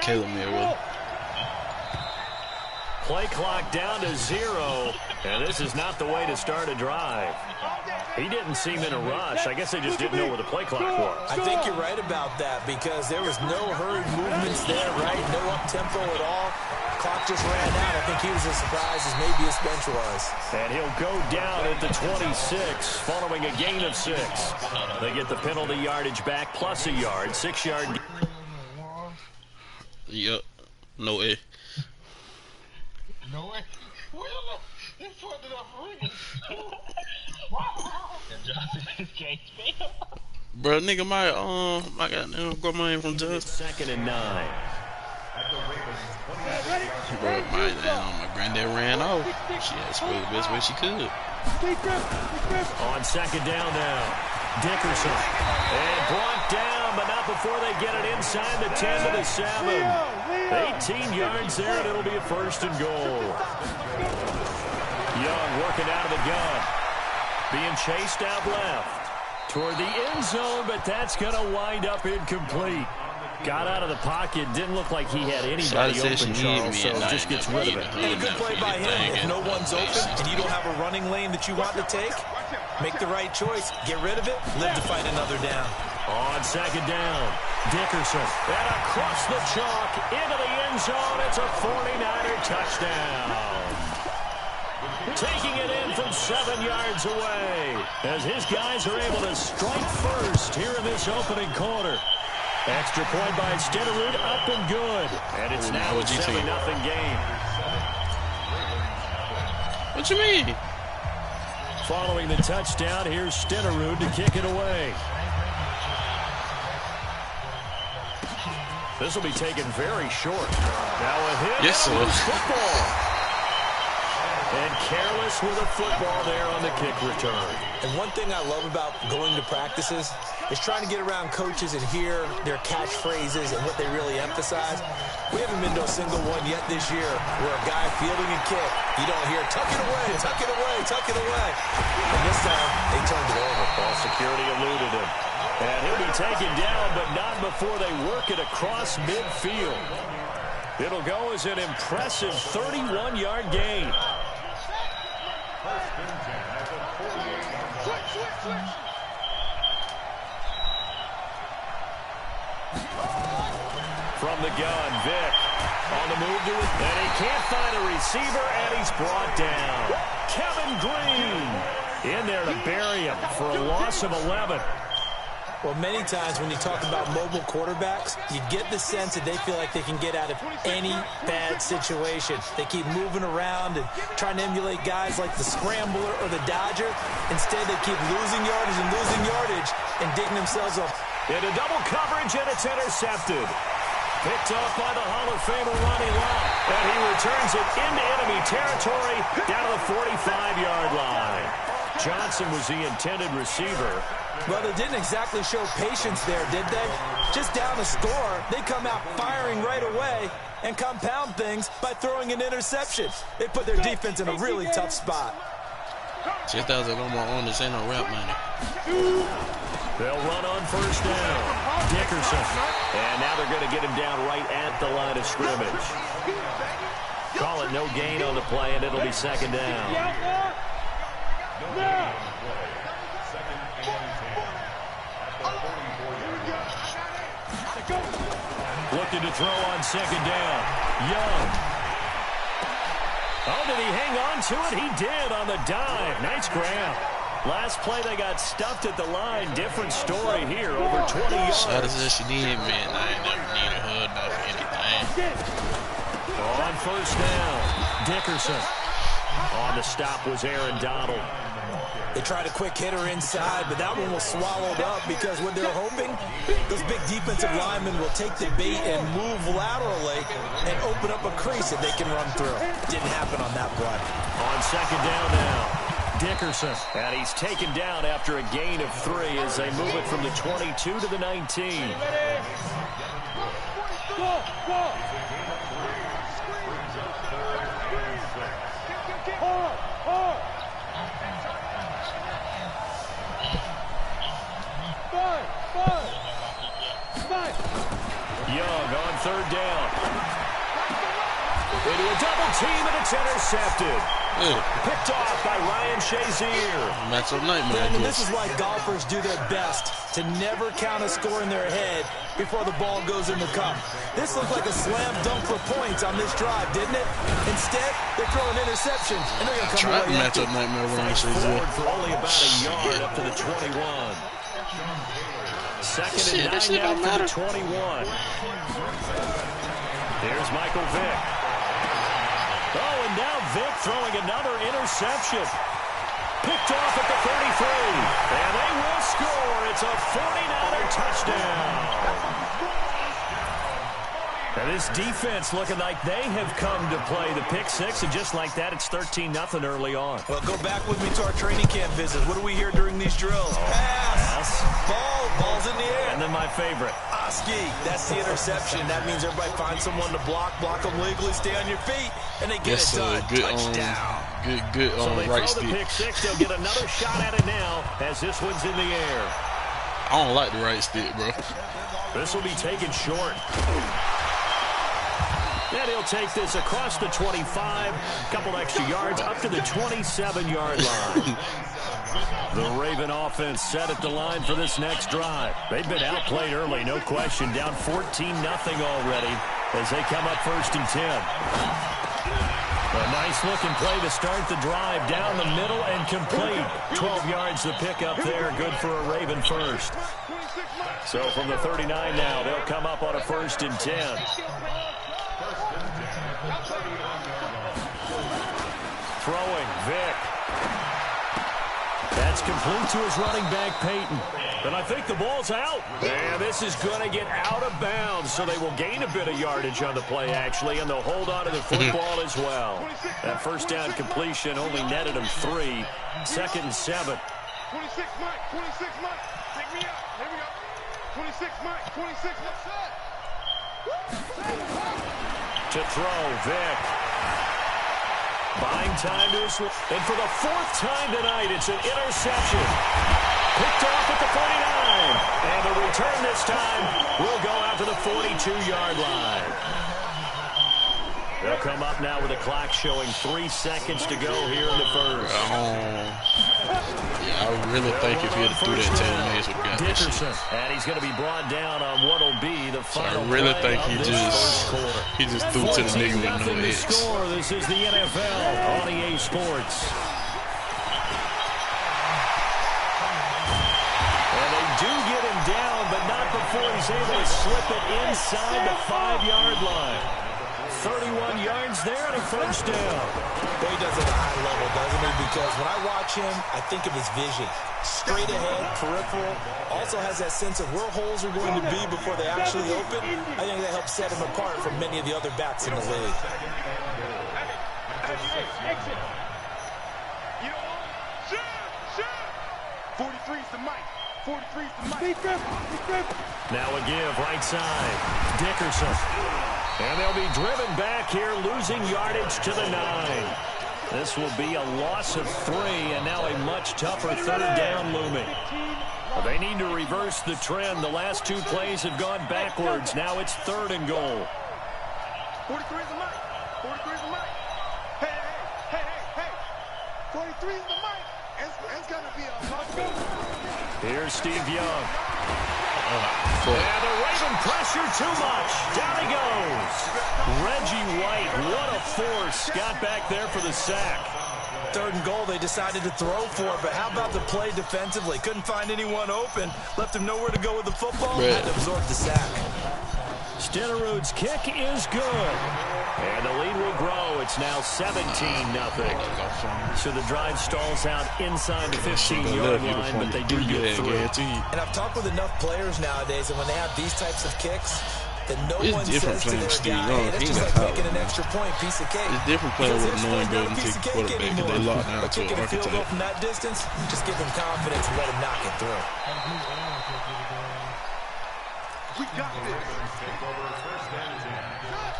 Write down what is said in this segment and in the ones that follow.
Killing me, really. Play clock down to 0, and this is not the way to start a drive. He didn't seem in a rush. I guess they just didn't know where the play clock was. I think you're right about that because there was no hurried movements there, right? No up-tempo at all. Clock just ran out. I think he was as surprised as maybe his bench was. And he'll go down at the 26 following a gain of 6. They get the penalty yardage back plus a yard, 6-yard. Yep. No way. No way. He put it up ringing. Bro, nigga, my goddamn grandma ain't from Dust. 2nd and 9. Bro, my granddad ran off. She had to spray the best way she could. On 2nd down now. Dickerson. And brought down, but not before they get it inside the 10 to the 7. 18 yards there, and it'll be a 1st and goal. Young working out of the gun. Being chased out left. Toward the end zone, but that's going to wind up incomplete. Got out of the pocket. Didn't look like he had anybody open, Charles, so just gets rid of it. A good play by him. If no one's open and you don't have a running lane that you want to take, make the right choice. Get rid of it. Live to fight another down. On 2nd down, Dickerson. And across the chalk into the end zone. It's a 49er touchdown. Taking it in from 7 yards away as his guys are able to strike first here in this opening quarter. Extra point by Stenerud, up and good. And it's now a 7-0 game. What you mean? Following the touchdown, here's Stenerud to kick it away. This will be taken very short. Now a hit. Yes, sir. Football. And careless with a football there on the kick return. And one thing I love about going to practices is trying to get around coaches and hear their catchphrases and what they really emphasize. We haven't been to a single one yet this year where a guy fielding a kick, you don't hear, tuck it away, tuck it away, tuck it away. And this time, they turned it over. Ball security eluded him. And he'll be taken down, but not before they work it across midfield. It'll go as an impressive 31-yard gain. From the gun, Vick on the move to it, and he can't find a receiver, and he's brought down. Kevin Green in there to bury him for a loss of 11. Well, many times when you talk about mobile quarterbacks, you get the sense that they feel like they can get out of any bad situation. They keep moving around and trying to emulate guys like the Scrambler or the Dodger. Instead, they keep losing yardage and digging themselves up. Into double coverage, and it's intercepted. Picked off by the Hall of Famer Ronnie Lott. And he returns it into enemy territory down to the 45-yard line. Johnson was the intended receiver. Well, they didn't exactly show patience there, did they? Just down the score, they come out firing right away and compound things by throwing an interception. They put their defense in a really tough spot. Just as I'm on this ain't no rap money. They'll run on 1st down. Dickerson. And now they're going to get him down right at the line of scrimmage. Call it no gain on the play, and it'll be 2nd down. Looking to throw on 2nd down. Young. Oh, did he hang on to it? He did on the dive. Nice grab. Last play, they got stuffed at the line. Different story here. Over 20 yards. Shot as if she needed, man. I ain't never needed her enough for anything. On 1st down, Dickerson. On the stop was Aaron Donald. They tried a quick hitter inside, but that one was swallowed up because what they're hoping, those big defensive linemen will take the bait and move laterally and open up a crease that they can run through. Didn't happen on that play. On 2nd down now, Dickerson. And he's taken down after a gain of 3 as they move it from the 22 to the 19. third down. Into a double team, and it's intercepted. Picked off by Ryan Shazier. Matchup nightmare. And this is why golfers do their best to never count a score in their head before the ball goes in the cup. This looked like a slam dunk for points on this drive, didn't it? Instead, they throw an interception, and they're going to come away empty. Matchup nightmare. Ryan Shazier. Forward for only about a yard up to the 21. Second and 9 now for the 21. There's Michael Vick. Oh, and now Vick throwing another interception. Picked off at the 33. And they will score. It's a 49er touchdown. And this defense looking like they have come to play the pick six, and just like that, it's 13-0 early on. Well, go back with me to our training camp visits. What do we hear during these drills? Pass. Ball's in the air. And then my favorite. Oski. That's the interception. That means everybody finds someone to block them legally, stay on your feet, and they get it done. Good touchdown. Good so they right throw stick. the pick six. They'll get another shot at it now as this one's in the air. I don't like the right stick, bro. This will be taken short. And he'll take this across the 25, couple extra yards up to the 27-yard line. The Raven offense set at the line for this next drive. They've been outplayed early, no question, down 14-0 already as they come up 1st and 10. A nice-looking play to start the drive down the middle and complete. 12 yards to pick up there, good for a Raven first. So from the 39 now, they'll come up on a 1st and 10. Throwing, Vick. That's complete to his running back, Peyton. And I think the ball's out. And this is going to get out of bounds, so they will gain a bit of yardage on the play, actually, and they'll hold on to the football as well. That first down completion only netted him 3. 2nd and 7. 26 Mike, 26 Mike. Take me out. Here we go. 26 Mike, 26 To throw, Vick. Buying time to his... And for the 4th time tonight, it's an interception. Picked off at the 49. And the return this time will go out to the 42-yard line. They'll come up now with the clock showing 3 seconds to go here in the first. Yeah, I really think if he had threw that 10 minutes, would have got this shit. And he's going to be brought down on what will be the final I really play think he of this first quarter. threw to the nigga with no to edge. score. This is the NFL on EA Sports. And they do get him down, but not before he's able to slip it inside the 5-yard line. 31 yards there and a first down. He does it at a high level, doesn't he? Because when I watch him, I think of his vision. Straight ahead, peripheral. Also has that sense of where holes are going to be before they actually open. I think that helps set him apart from many of the other backs in the league. 43's the mic. 43's the mic. Now a give right side. Dickerson. And they'll be driven back here, losing yardage to the 9. This will be a loss of 3, and now a much tougher 3rd down looming. They need to reverse the trend. The last 2 plays have gone backwards. Now it's 3rd and goal. 43's the mic. 43's the mic. Hey. 43's the mic. It's going to be a... Here's Steve Young. And the Raven pressure too much. Down he goes. Reggie White, what a force. Got back there for the sack. 3rd and goal, they decided to throw for it, but how about the play defensively? Couldn't find anyone open. Left him nowhere to go with the football. Had to absorb the sack. Stenerud's kick is good. And the lead will grow. It's now 17-0. So the drive stalls out inside the 15-yard line, but they do get through. And I've talked with enough players nowadays, and when they have these types of kicks, that no one different says to their Steve guy, Young. hey, that's just like making an extra point, piece of cake. It's different playing with a knowing building piece kick of cake quarterback because they lock down but to an kicking a field goal architect. from that distance, just give him confidence and let him knock it through. We got this.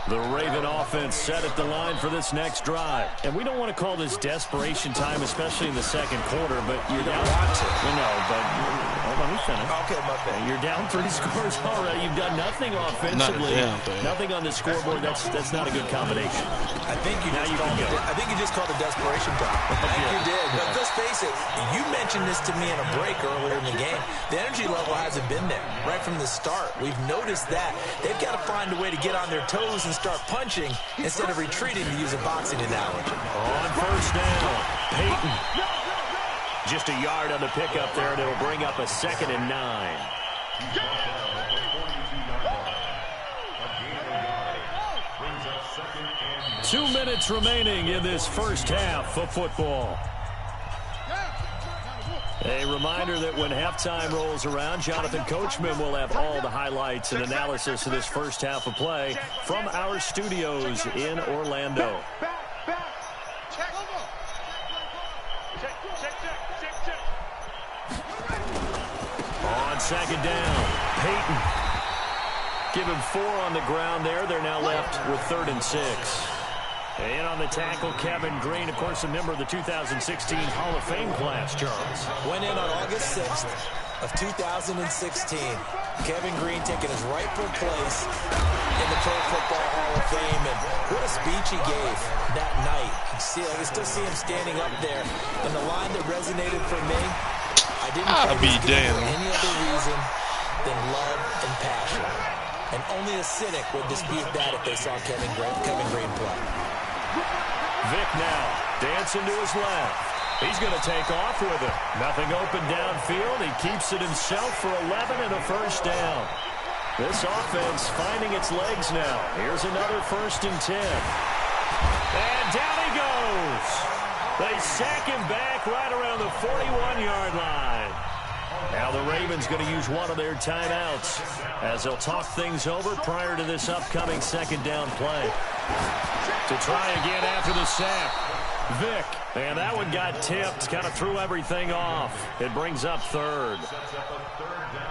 The Raven offense set at the line for this next drive. And we don't want to call this desperation time, especially in the second quarter, but you're down. Let me finish. Okay, my bad. You're down 3 scores already. You've done nothing offensively. Nothing on the scoreboard. That's not a good combination. I think you just called it desperation time. I think you did. But let's face it, you mentioned this to me in a break earlier in the game. The energy level hasn't been there right from the start. We've noticed that. They've got to find a way to get on their toes and start punching instead of retreating, to use a boxing analogy. On first down, Peyton. Just a yard on the pickup there, and it'll bring up a 2nd and 9. Two minutes remaining in this first half of football. A reminder that when halftime rolls around, Jonathan Coachman will have all the highlights and analysis of this first half of play from our studios in Orlando. On second down, Peyton. Give him 4 on the ground there. They're now left with 3rd and 6. And on the tackle, Kevin Green, of course, a member of the 2016 Hall of Fame class, Charles. Went in on August 6th of 2016. Kevin Green taking his rightful place in the Pro Football Hall of Fame. And what a speech he gave that night. I can still see him standing up there. And the line that resonated for me, I didn't think it was for any other reason than love and passion. And only a cynic would dispute that if they saw Kevin Green play. Vic now, dancing to his left. He's going to take off with it. Nothing open downfield. He keeps it himself for 11 and a first down. This offense finding its legs now. Here's another 1st and 10. And down he goes. They sack him back right around the 41-yard line. Now the Ravens going to use one of their timeouts as they'll talk things over prior to this upcoming 2nd down play. To try again after the sack. Vic, and that one got tipped, kind of threw everything off. It brings up 3rd.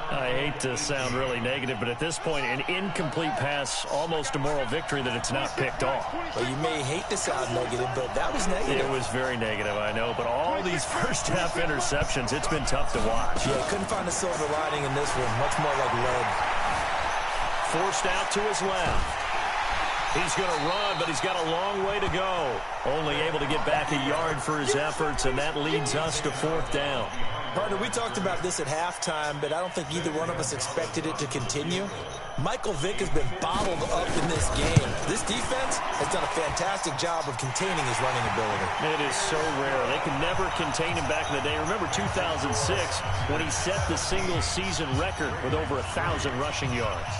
I hate to sound really negative, but at this point, an incomplete pass, almost a moral victory that it's not picked off. Well, you may hate to sound negative, but that was negative. It was very negative, I know, but all these first half interceptions, it's been tough to watch. Yeah, couldn't find a silver lining in this one, much more like lead. Forced out to his left. He's going to run, but he's got a long way to go. Only able to get back a yard for his efforts, and that leads us to 4th down. Partner, we talked about this at halftime, but I don't think either one of us expected it to continue. Michael Vick has been bottled up in this game. This defense has done a fantastic job of containing his running ability. It is so rare. They can never contain him back in the day. Remember 2006 when he set the single-season record with over 1,000 rushing yards.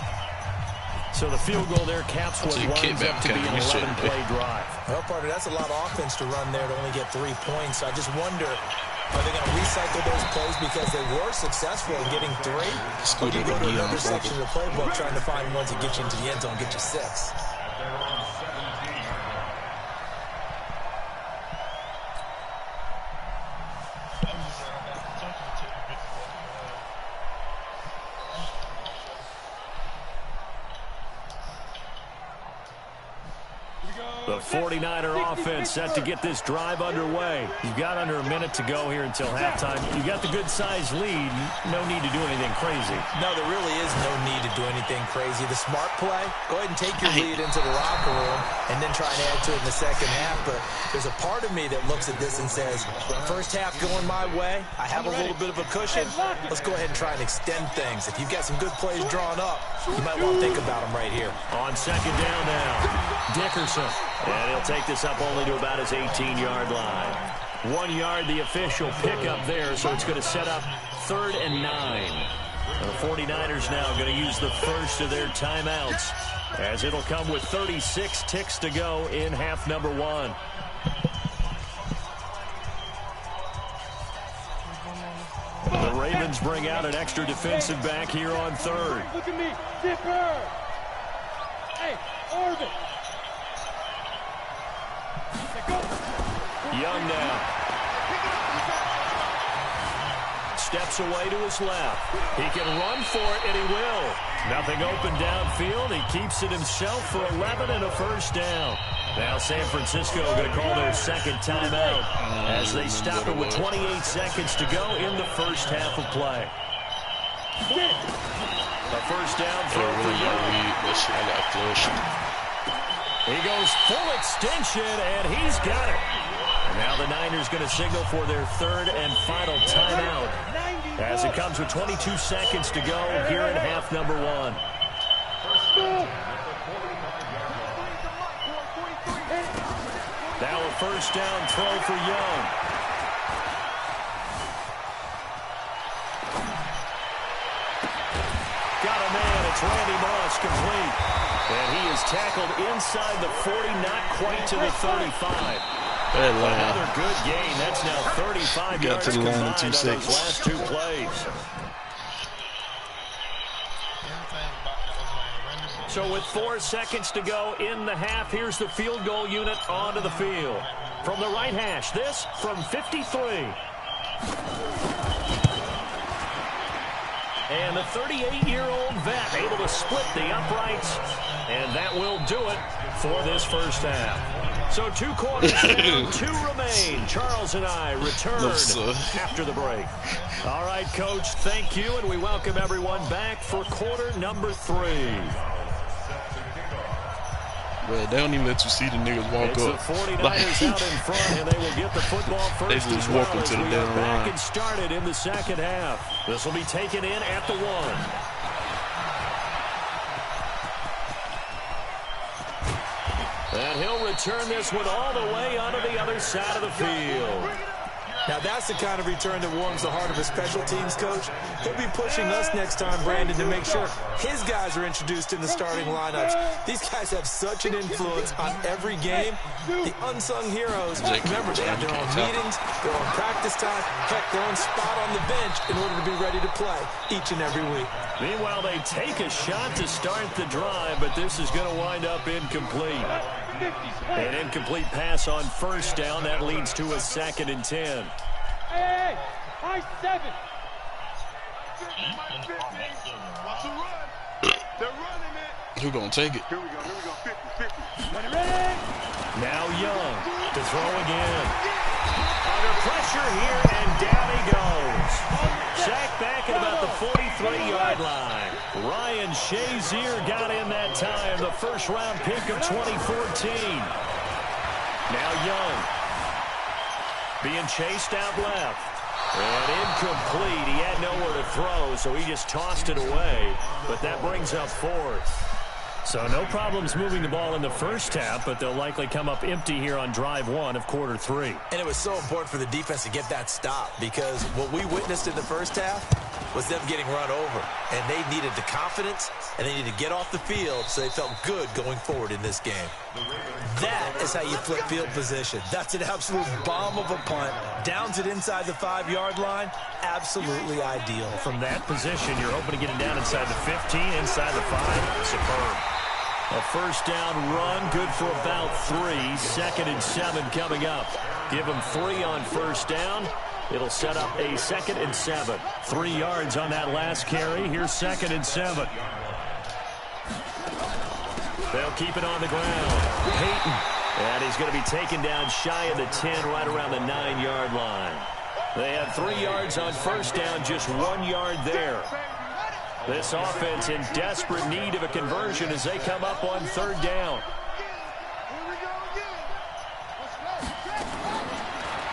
So the field goal there caps what winds up to be an 11-play drive. Well, partner, that's a lot of offense to run there to only get 3 points. I just wonder, are they going to recycle those plays because they were successful in getting 3? Or do you go to another section of the playbook trying to find ones that get you into the end zone, get you 6? The 49er offense set to get this drive underway. You've got under a minute to go here until halftime. You got the good-sized lead. No need to do anything crazy. No, there really is no need to do anything crazy. The smart play, go ahead and take your lead into the locker room and then try and add to it in the second half. But there's a part of me that looks at this and says, first half going my way, I have a little bit of a cushion. Let's go ahead and try and extend things. If you've got some good plays drawn up, you might want to think about them right here. On second down now, Dickerson. And he'll take this up only to about his 18-yard line. 1 yard, the official pickup there, so it's going to set up 3rd and 9. The 49ers now going to use the first of their timeouts, as it'll come with 36 ticks to go in half number 1. The Ravens bring out an extra defensive back here on 3rd. Look at me, Dipper. Hey, Orbit. Young now. steps away to his left. He can run for it, and he will. Nothing open downfield. He keeps it himself for 11 and a first down. Now San Francisco going to call their second timeout as they stop it with 28 seconds to go in the first half of play. A first down throw for Young. He goes full extension, and he's got it. Now the Niners going to signal for their third and final timeout as it comes with 22 seconds to go here in half number one. Now a first down throw for Young. Got a man. It's Randy Moss complete. And he is tackled inside the 40, not quite to the 35. Another good gain. That's now 35 yards to the line combined in 2 on seconds. those last two plays. So with 4 seconds to go in the half, here's the field goal unit onto the field. From the right hash, this from 53. And the 38-year-old vet able to split the uprights, and that will do it for this first half. So 2 quarters down, 2 remain. Charles and I return after the break. All right, Coach, thank you, and we welcome everyone back for quarter number 3. Well, they don't even let you see the niggas walk it's up. It's the 49ers out in front, and they will get the football first. They just as well walk into the as we damn are back line. and started in the second half. This will be taken in at the 1. And he'll return this one all the way onto the other side of the field. Now, that's the kind of return that warms the heart of a special teams coach. He'll be pushing us next time, Brandon, to make sure his guys are introduced in the starting lineups. These guys have such an influence on every game. The unsung heroes, remember, they have their own meetings, their own practice time, heck, their own spot on the bench in order to be ready to play each and every week. Meanwhile, they take a shot to start the drive, but this is going to wind up incomplete. An incomplete pass on first down. That leads to a 2nd and 10. Hey, high 7. They're running it. Who gonna take it? Here we go, 50-50. Ready? Now Young to throw again. Under pressure here, and down he goes. Sacked back at about the 43-yard line. Ryan Shazier got in that time, the first-round pick of 2014. Now Young being chased out left. And incomplete. He had nowhere to throw, so he just tossed it away. But that brings up 4th. So no problems moving the ball in the first half, but they'll likely come up empty here on drive 1 of quarter 3. And it was so important for the defense to get that stop, because what we witnessed in the first half was them getting run over. And they needed the confidence, and they needed to get off the field so they felt good going forward in this game. That is how you flip field position. That's an absolute bomb of a punt. Downs it inside the 5-yard line. Absolutely ideal. From that position, you're hoping to get it down inside the 15, inside the 5. Superb. A first down run, good for about 3. 2nd and 7 coming up. Give them 3 on first down. It'll set up a 2nd and 7. 3 yards on that last carry. Here's 2nd and 7. They'll keep it on the ground. Peyton. And he's going to be taken down shy of the 10, right around the 9-yard line. They had 3 yards on first down, just 1 yard there. This offense in desperate need of a conversion as they come up on 3rd down.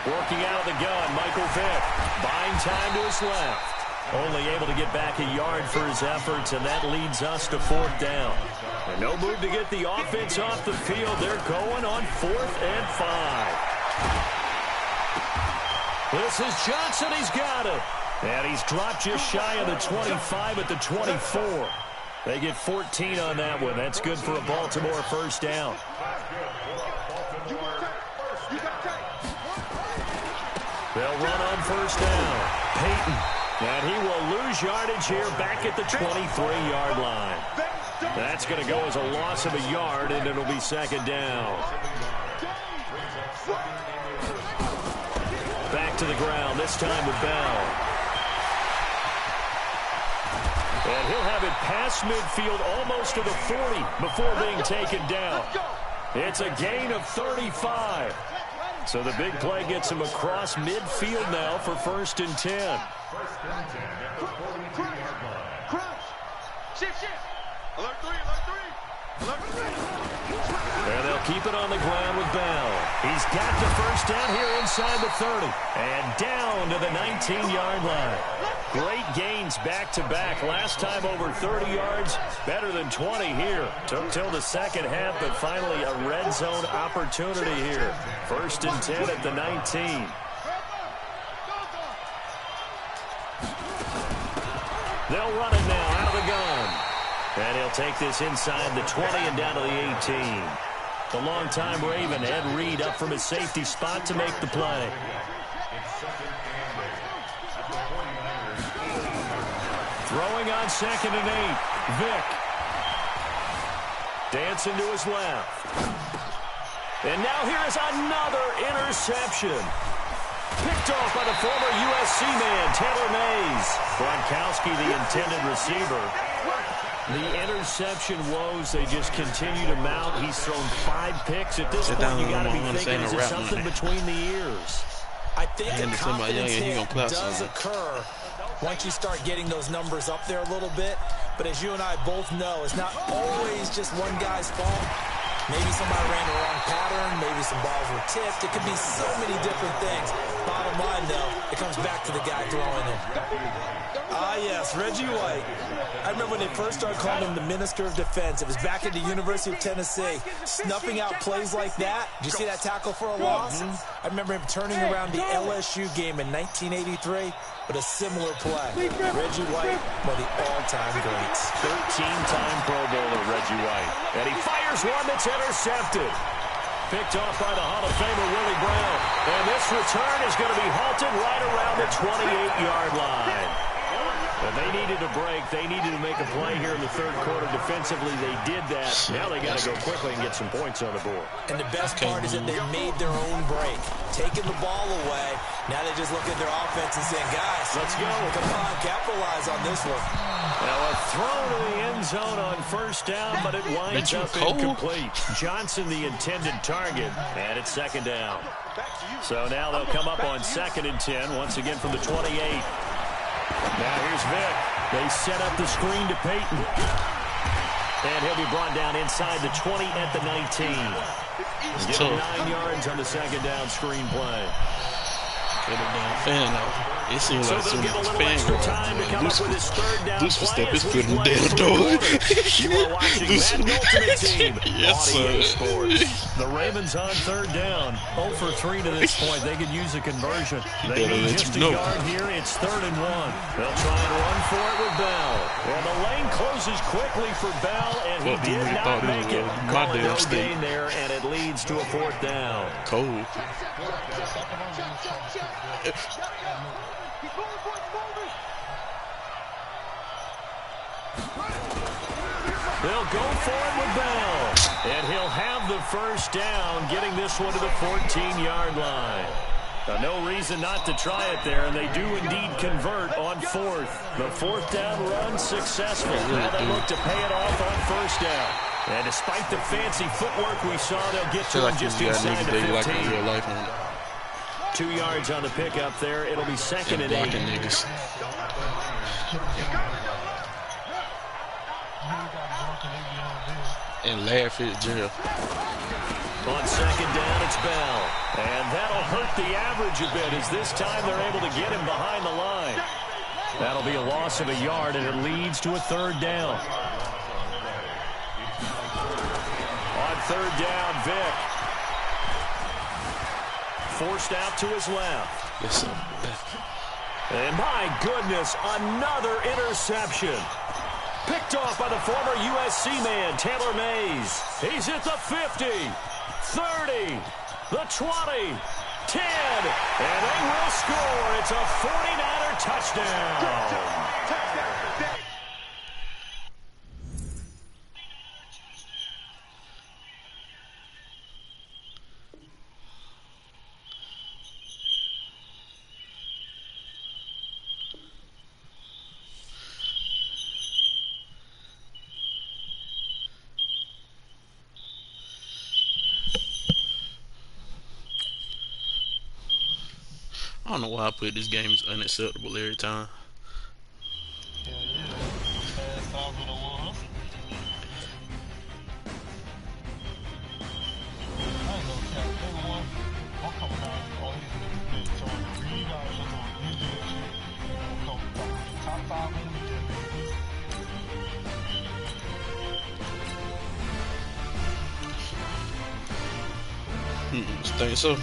Working out of the gun, Michael Vick. Buying time to his left. Only able to get back a yard for his efforts, and that leads us to 4th down. And no move to get the offense off the field. They're going on 4th and 5. This is Johnson. He's got it. And he's dropped just shy of the 25 at the 24. They get 14 on that one. That's good for a Baltimore first down. They'll run on first down. Peyton. And he will lose yardage here back at the 23-yard line. That's going to go as a loss of a yard, and it'll be 2nd down. Back to the ground, this time with Bell. And he'll have it past midfield almost to the 40 before being taken down. It's a gain of 35. So the big play gets him across midfield now for 1st and 10. Alert three. Alert three. And they'll keep it on the ground with Bell. He's got the first down here inside the 30. And down to the 19-yard line. Great gains back-to-back. Last time over 30 yards, better than 20 here. Took till the second half, but finally a red zone opportunity here. 1st and 10 at the 19. They'll run it now out of the gun. And he'll take this inside the 20 and down to the 18. The longtime Raven, Ed Reed, up from his safety spot to make the play. Throwing on 2nd and 8. Vick. Dancing to his left. And now here is another interception. Picked off by the former USC man, Taylor Mays. Gronkowski, the intended receiver. The interception woes, they just continue to mount. He's thrown 5 picks. At this point, you got to be thinking, is it something between the ears? I think a confidence hit does occur once you start getting those numbers up there a little bit. But as you and I both know, it's not always just one guy's fault. Maybe somebody ran the wrong pattern. Maybe some balls were tipped. It could be so many different things. Bottom line, though, it comes back to the guy throwing it. Ah, yes, Reggie White. I remember when they first started calling him the Minister of Defense. It was back at the University of Tennessee. Snuffing out plays like that. Did you see that tackle for a loss? I remember him turning around the LSU game in 1983 with a similar play. Reggie White, one of the all-time greats. 13-time Pro Bowler Reggie White. And he fires one that's intercepted. Picked off by the Hall of Famer Willie Brown. And this return is going to be halted right around the 28-yard line. And they needed a break. They needed to make a play here in the 3rd quarter. Defensively, they did that. Now they got to go quickly and get some points on the board. And the best part is that they made their own break. Taking the ball away. Now they just look at their offense and saying, guys, let's go. Come on, capitalize on this one. Now a throw to the end zone on 1st down, but it winds up incomplete. Johnson, the intended target, and it's 2nd down. So now they'll come up on 2nd and 10, once again from the 28. Now here's Vick. They set up the screen to Peyton. And he'll be brought down inside the 20 at the 19. Give him 9 yards on the 2nd down screen play. Get a damn fan out. It seems like soon as fan go out, Deuce will step his foot in the damn door. You are watching Madden Ultimate Team. Yes, sir. Sports. The Ravens on 3rd down. 0 for 3 to this point. They could use a conversion. They need just a yard here. It's 3rd and 1. They'll try and run for it with Bell. And the lane closes quickly for Bell, and he did not make it. Calling no gain there, and it leads to a 4th down. Cold. They'll go for it with Bell. And he'll have the first down, getting this one to the 14-yard line. Now, no reason not to try it there, and they do indeed convert on 4th. The 4th down run successful. Now they look to pay it off on 1st down. And despite the fancy footwork we saw, they'll get to him just inside the 15. Like in real life, man. 2 yards on the pickup there. It'll be 2nd and 8. Niggas. And Larry Fitzgerald. On 2nd down, it's Bell. And that'll hurt the average a bit, as this time they're able to get him behind the line. That'll be a loss of a yard, and it leads to a 3rd down. On 3rd down, Vick. Forced out to his left. Yes, sir. And my goodness, another interception. Picked off by the former USC man, Taylor Mays. He's at the 50, 30, the 20, 10, and they will score. It's a 49er touchdown. don't know why I put this game is unacceptable every time. Think so.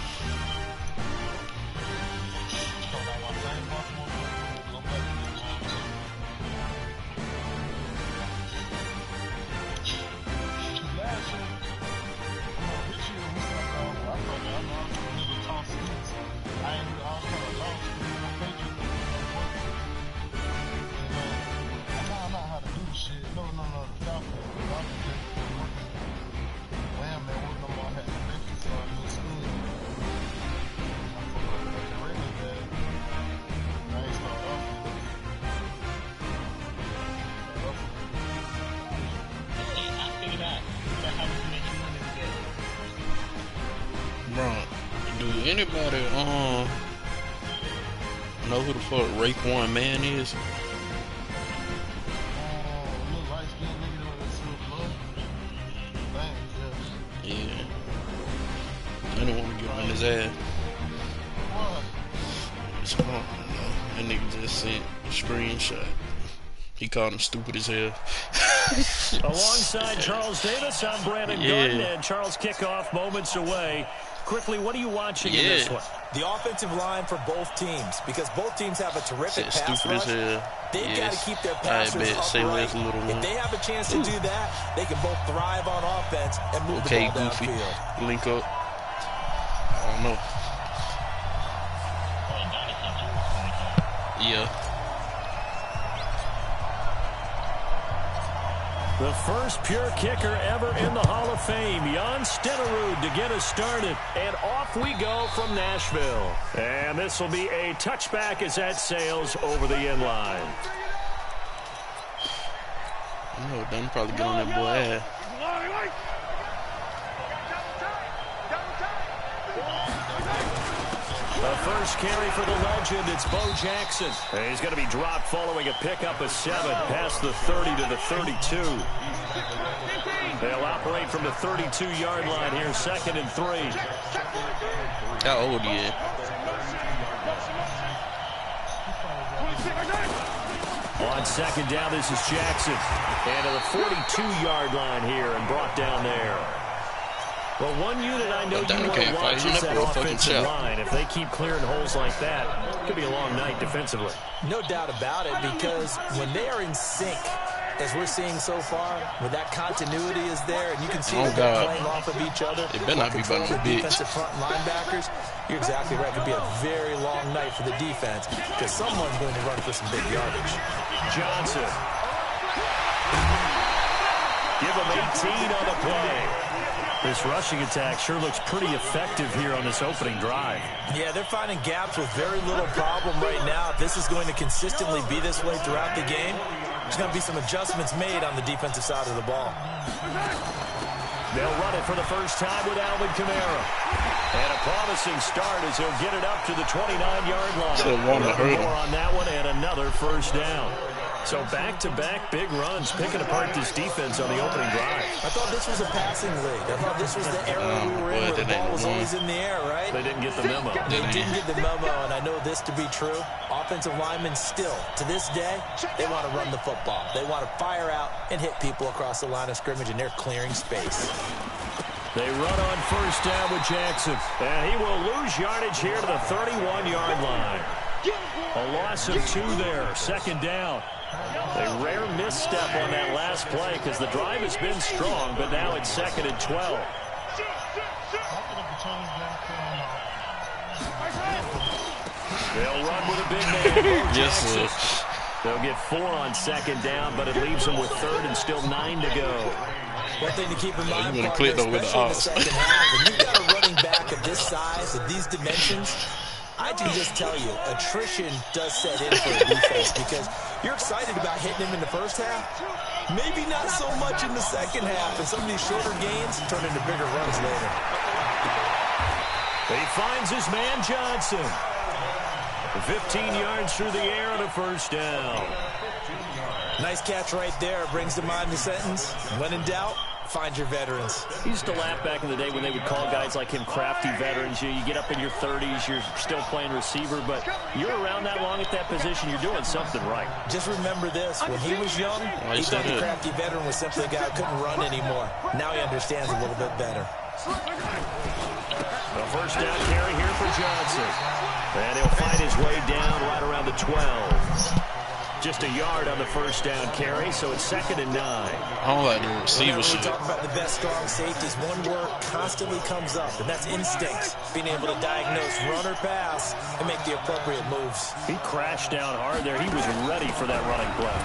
Bro, do anybody know who the fuck Raekwon Man is? Yeah. I didn't want to get on his ass. That nigga just sent a screenshot. He called him stupid as hell. Alongside Charles Davis, I'm Brandon Gordon, and Charles kickoff moments away. Quickly, what are you watching in this one? The offensive line for both teams, because both teams have a terrific pass rush. They've got to keep their passers upright. If they have a chance to do that, they can both thrive on offense and move the ball downfield. Link up. I don't know. Yeah. The first pure kicker ever in the Hall of Fame, Jan Stenerud, to get us started. And off we go from Nashville. And this will be a touchback as that sails over the end line. Oh, done probably get on that boy ass. The first carry for the legend, it's Bo Jackson. And he's going to be dropped following a pickup of 7 past the 30 to the 32. They'll operate from the 32-yard line here, 2nd and 3. How old are you? On 2nd down, this is Jackson. And to the 42-yard line here and brought down there. Well, one unit I know you want to watch is that offensive line. If they keep clearing holes like that, it could be a long night defensively. No doubt about it, because when they are in sync, as we're seeing so far, where that continuity is there, and you can see that they're playing off of each other, it better not be by the defensive front linebackers, you're exactly right. It could be a very long night for the defense, because someone's going to run for some big yardage. Johnson. Give him 18 on the play. This rushing attack sure looks pretty effective here on this opening drive. Yeah, they're finding gaps with very little problem right now. If this is going to consistently be this way throughout the game, there's going to be some adjustments made on the defensive side of the ball. They'll run it for the first time with Alvin Kamara. And a promising start as he'll get it up to the 29-yard line. More on that one and another first down. So back-to-back big runs, picking apart this defense on the opening drive. I thought this was a passing league. I thought this was the era we were in where the ball was always in the air, right? They didn't get the memo. They didn't get the memo, and I know this to be true. Offensive linemen still, to this day, they want to run the football. They want to fire out and hit people across the line of scrimmage, and they're clearing space. They run on first down with Jackson. And he will lose yardage here to the 31-yard line. A loss of 2 there, 2nd down. A rare misstep on that last play because the drive has been strong, but now it's 2nd and 12. They'll run with a big man. Yes, sir. They'll get 4 on 2nd down, but it leaves them with 3rd and still 9 to go. One thing to keep in mind, especially in the second half, when you've got a running back of this size, of these dimensions, I can just tell you, attrition does set in for a defense because you're excited about hitting him in the first half. Maybe not so much in the second half, and some of these shorter gains turn into bigger runs later. He finds his man Johnson. 15 yards through the air on a first down. Nice catch right there. Brings to mind the sentence, when in doubt, find your veterans. He used to laugh back in the day when they would call guys like him crafty veterans. You get up in your 30s, you're still playing receiver, but you're around that long at that position, you're doing something right. Just remember this. When he was young, he thought the crafty veteran was simply a guy who couldn't run anymore. Now he understands a little bit better. The first down carry here for Johnson. And he'll fight his way down right around the 12. Just a yard on the first down carry, so it's 2nd and 9. I don't like the receiver shit. We talk about the best strong safeties. One word constantly comes up, and that's instincts. Being able to diagnose run or pass and make the appropriate moves. He crashed down hard there. He was ready for that running play.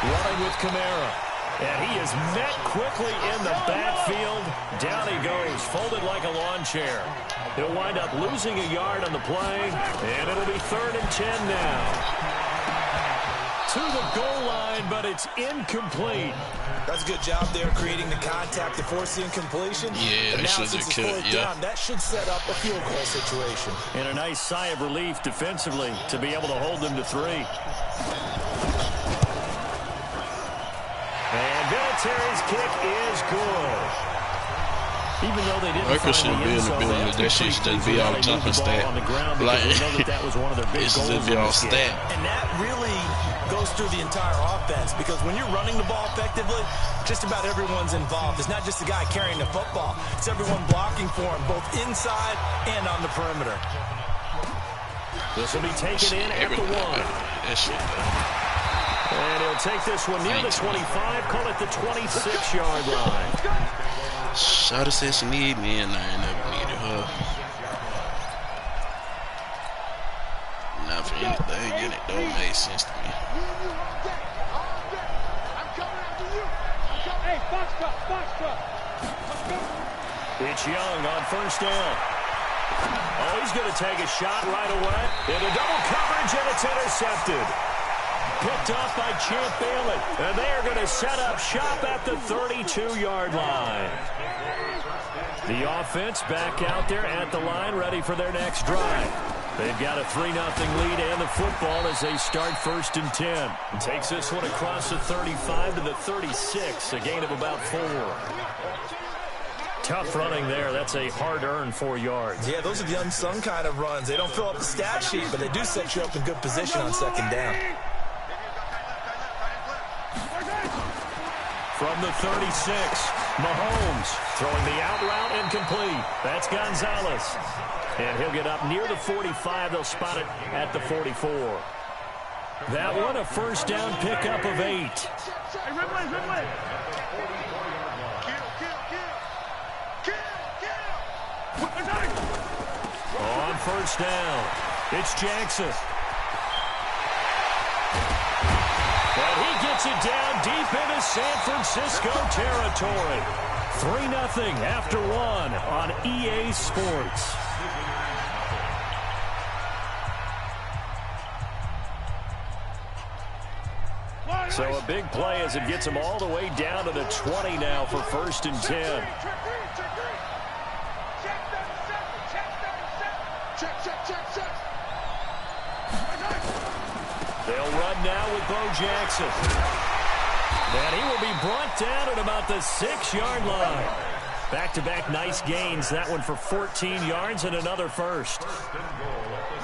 Running with Kamara. And he is met quickly in the backfield. Down he goes, folded like a lawn chair. He'll wind up losing a yard on the play, and it'll be 3rd and 10 now. To the goal line, but it's incomplete. That's a good job there creating the contact to force the incompletion. Yeah, and they now should have since it's cut, 4th down, that should set up a field goal situation. And a nice sigh of relief defensively to be able to hold them to 3. And Vinatieri's kick is good. Even though they didn't Workers should find be in the building with that shit should be all jumping stat. Like, that was one of their big it goals should be all stat. And that really goes through the entire offense because when you're running the ball effectively, just about everyone's involved. It's not just the guy carrying the football. It's everyone blocking for him, both inside and on the perimeter. This will be taken in at the 1. That shit, and he'll take this one near the 25, call it the 26-yard line. Shawty said she need me, and I ain't never needed her. Not for anything, and it don't make sense to me. Hey, box truck. It's Young on first down. Oh, he's going to take a shot right away. Into double coverage, and it's intercepted. Picked off by Champ Bailey. And they are going to set up shop at the 32-yard line. The offense back out there at the line, ready for their next drive. They've got a 3-0 lead and the football as they start 1st and 10. And takes this one across the 35 to the 36, a gain of about 4. Tough running there. That's a hard-earned 4 yards. Yeah, those are the unsung kind of runs. They don't fill up the stat sheet, but they do set you up in good position on 2nd down. From the 36, Mahomes throwing the out route incomplete. That's Gonzalez. And he'll get up near the 45. They'll spot it at the 44. That one a first down pickup of 8. On first down, it's Jackson. And he gets it down deep into San Francisco territory. 3-0 after 1 on EA Sports. So a big play as it gets him all the way down to the 20 now for 1st and 10. They'll run now with Bo Jackson. And he will be brought down at about the 6-yard line. Back-to-back nice gains. That one for 14 yards and another first.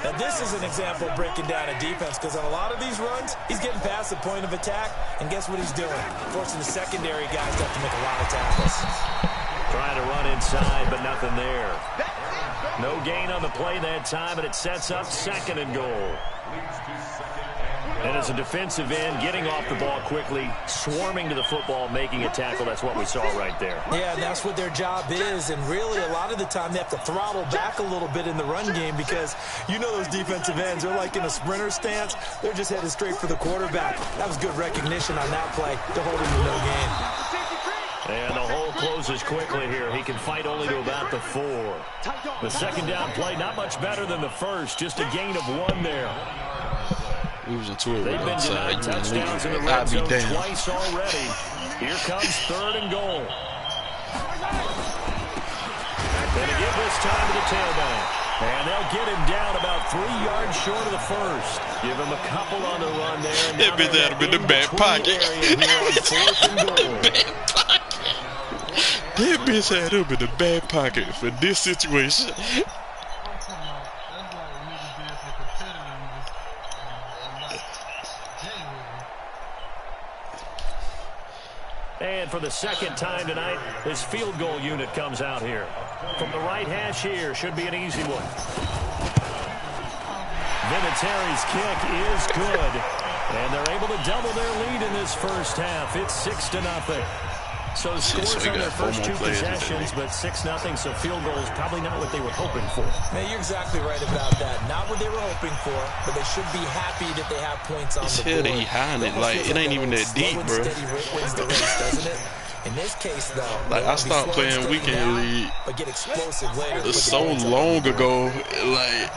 Now this is an example of breaking down a defense because on a lot of these runs, he's getting past the point of attack, and guess what he's doing? Forcing the secondary guys to have to make a lot of tackles. Trying to run inside, but nothing there. No gain on the play that time, and it sets up 2nd and goal. And as a defensive end, getting off the ball quickly, swarming to the football, making a tackle, that's what we saw right there. Yeah, that's what their job is, and really a lot of the time they have to throttle back a little bit in the run game because you know those defensive ends, they're like in a sprinter stance. They're just headed straight for the quarterback. That was good recognition on that play to hold him to no gain. And the hole closes quickly here. He can fight only to about the 4. The 2nd down play, not much better than the first, just a gain of 1 there. We was into it. They've been denied touchdowns in the red zone twice already. Here comes 3rd and goal. And again this time to the tailback. And they'll get him down about 3 yards short of the first. Give him a couple on the run there. That bitch had him in the back pocket. That bitch had him in the back pocket for this situation. And for the second time tonight, this field goal unit comes out here. From the right hash here, should be an easy one. Vinatieri's kick is good. And they're able to double their lead in this first half. It's 6-0. So scores on their first 2 possessions, but 6-0, so field goal is probably not what they were hoping for. Man, you're exactly right about that. Not what they were hoping for, but they should be happy that they have points on the board. He hiding it like it ain't even that deep, bro. Wins the race, doesn't it? In this case, though, like I stopped playing weekend league but get explosive later. so long ago. Like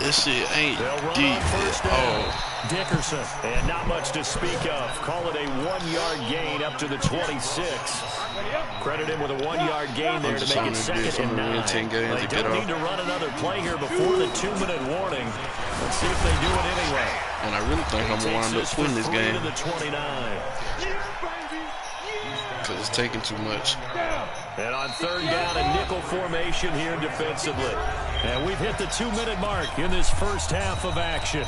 this shit ain't deep at all. Dickerson, and not much to speak of. Call it a 1-yard gain up to the 26. Credit him with a 1-yard gain there to make it 2nd and 9. They don't need to run another play here before the 2-minute warning. Let's see if they do it anyway. And I really think I'm gonna wind up quitting this game because it's taking too much. And on 3rd down, a nickel formation here defensively. And we've hit the 2-minute mark in this first half of action.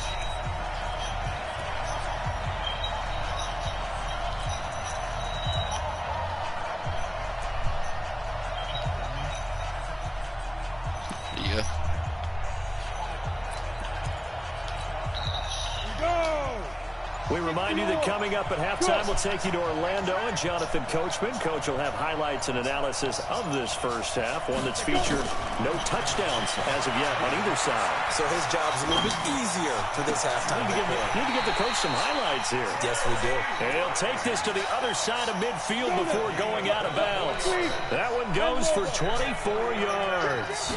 We remind you that coming up at halftime, we'll take you to Orlando and Jonathan Coachman. Coach will have highlights and analysis of this first half, one that's featured no touchdowns as of yet on either side. So his job's a little bit easier for this halftime. Need to give the coach some highlights here. Yes, we do. And he'll take this to the other side of midfield before going out of bounds. That one goes for 24 yards.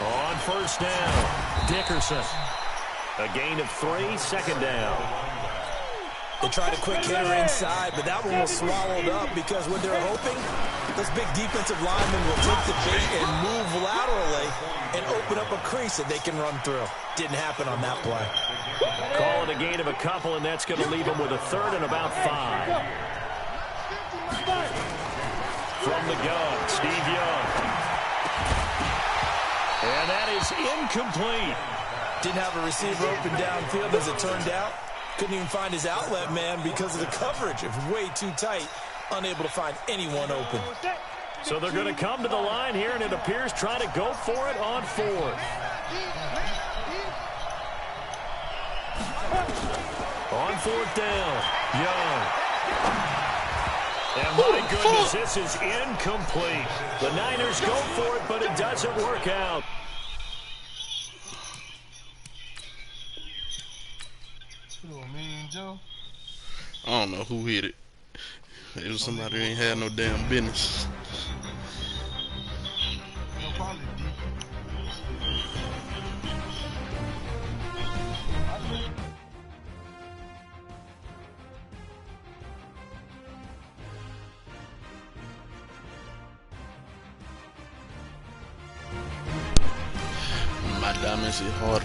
On 1st down, Dickerson. A gain of 3, 2nd down. They tried a quick hitter inside, but that one was swallowed up because what they're hoping, those big defensive linemen will take the bait and move laterally and open up a crease that they can run through. Didn't happen on that play. Call it a gain of a couple, and that's going to leave them with a 3rd and about 5. From the gun, Steve Young. And that is incomplete. Didn't have a receiver open downfield as it turned out. Couldn't even find his outlet man because of the coverage. It was way too tight. Unable to find anyone open. So they're going to come to the line here, and it appears trying to go for it on 4th. On 4th down, Young. And my goodness, this is incomplete. The Niners go for it, but it doesn't work out. I don't know who hit it. It was somebody who ain't had no damn business. My diamonds is hard.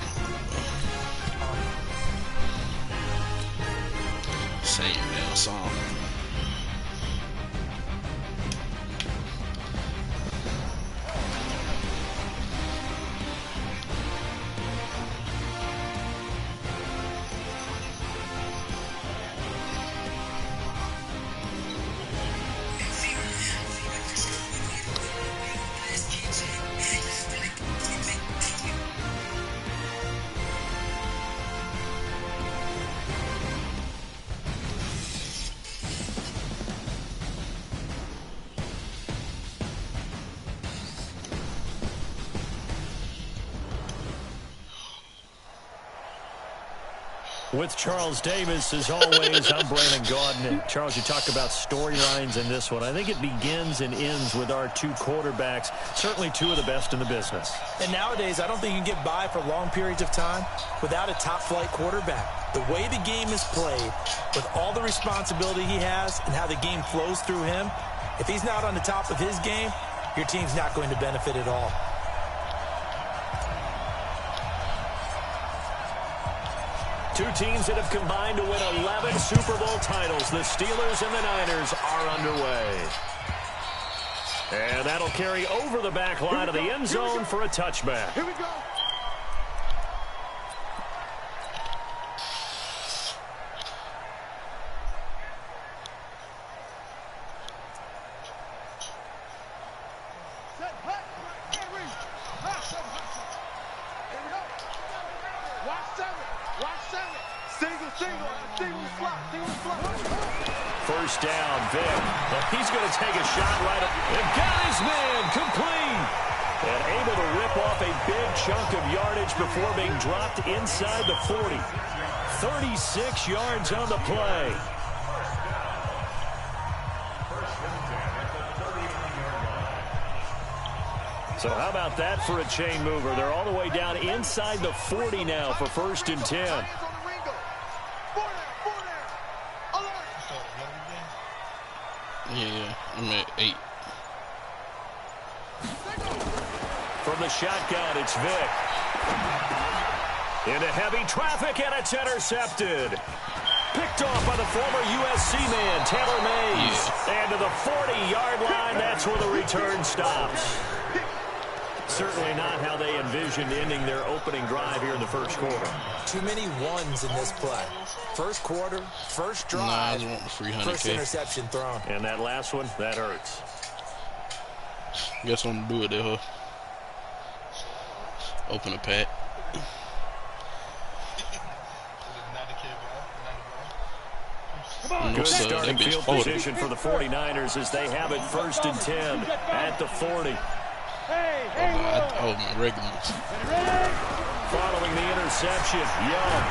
Same damn song. With Charles Davis, as always, I'm Brandon Gaudin. And Charles, you talked about storylines in this one. I think it begins and ends with our 2 quarterbacks, certainly 2 of the best in the business. And nowadays, I don't think you can get by for long periods of time without a top-flight quarterback. The way the game is played, with all the responsibility he has and how the game flows through him, if he's not on the top of his game, your team's not going to benefit at all. Two teams that have combined to win 11 Super Bowl titles. The Steelers and the Niners are underway. And that'll carry over the back line of the end zone for a touchback. Here we go. First down, Vic. He's going to take a shot right up. And got his man complete. And able to rip off a big chunk of yardage before being dropped inside the 40. 36 yards on the play. So how about that for a chain mover? They're all the way down inside the 40 now for 1st and 10. Yeah, I'm at 8. From the shotgun, it's Vic. Into heavy traffic, and it's intercepted. Picked off by the former USC man, Taylor Mays. Yeah. And to the 40-yard line, that's where the return stops. Certainly not how they envisioned ending their opening drive here in the first quarter. Too many ones in this play. First quarter, first drive, first interception thrown. And that last one, that hurts. Guess what I'm going to do it there, huh? Open a pack. Good starting field position for the 49ers as they have it 1st and 10 at the 40. Oh, my regular ones. Following the interception, Young.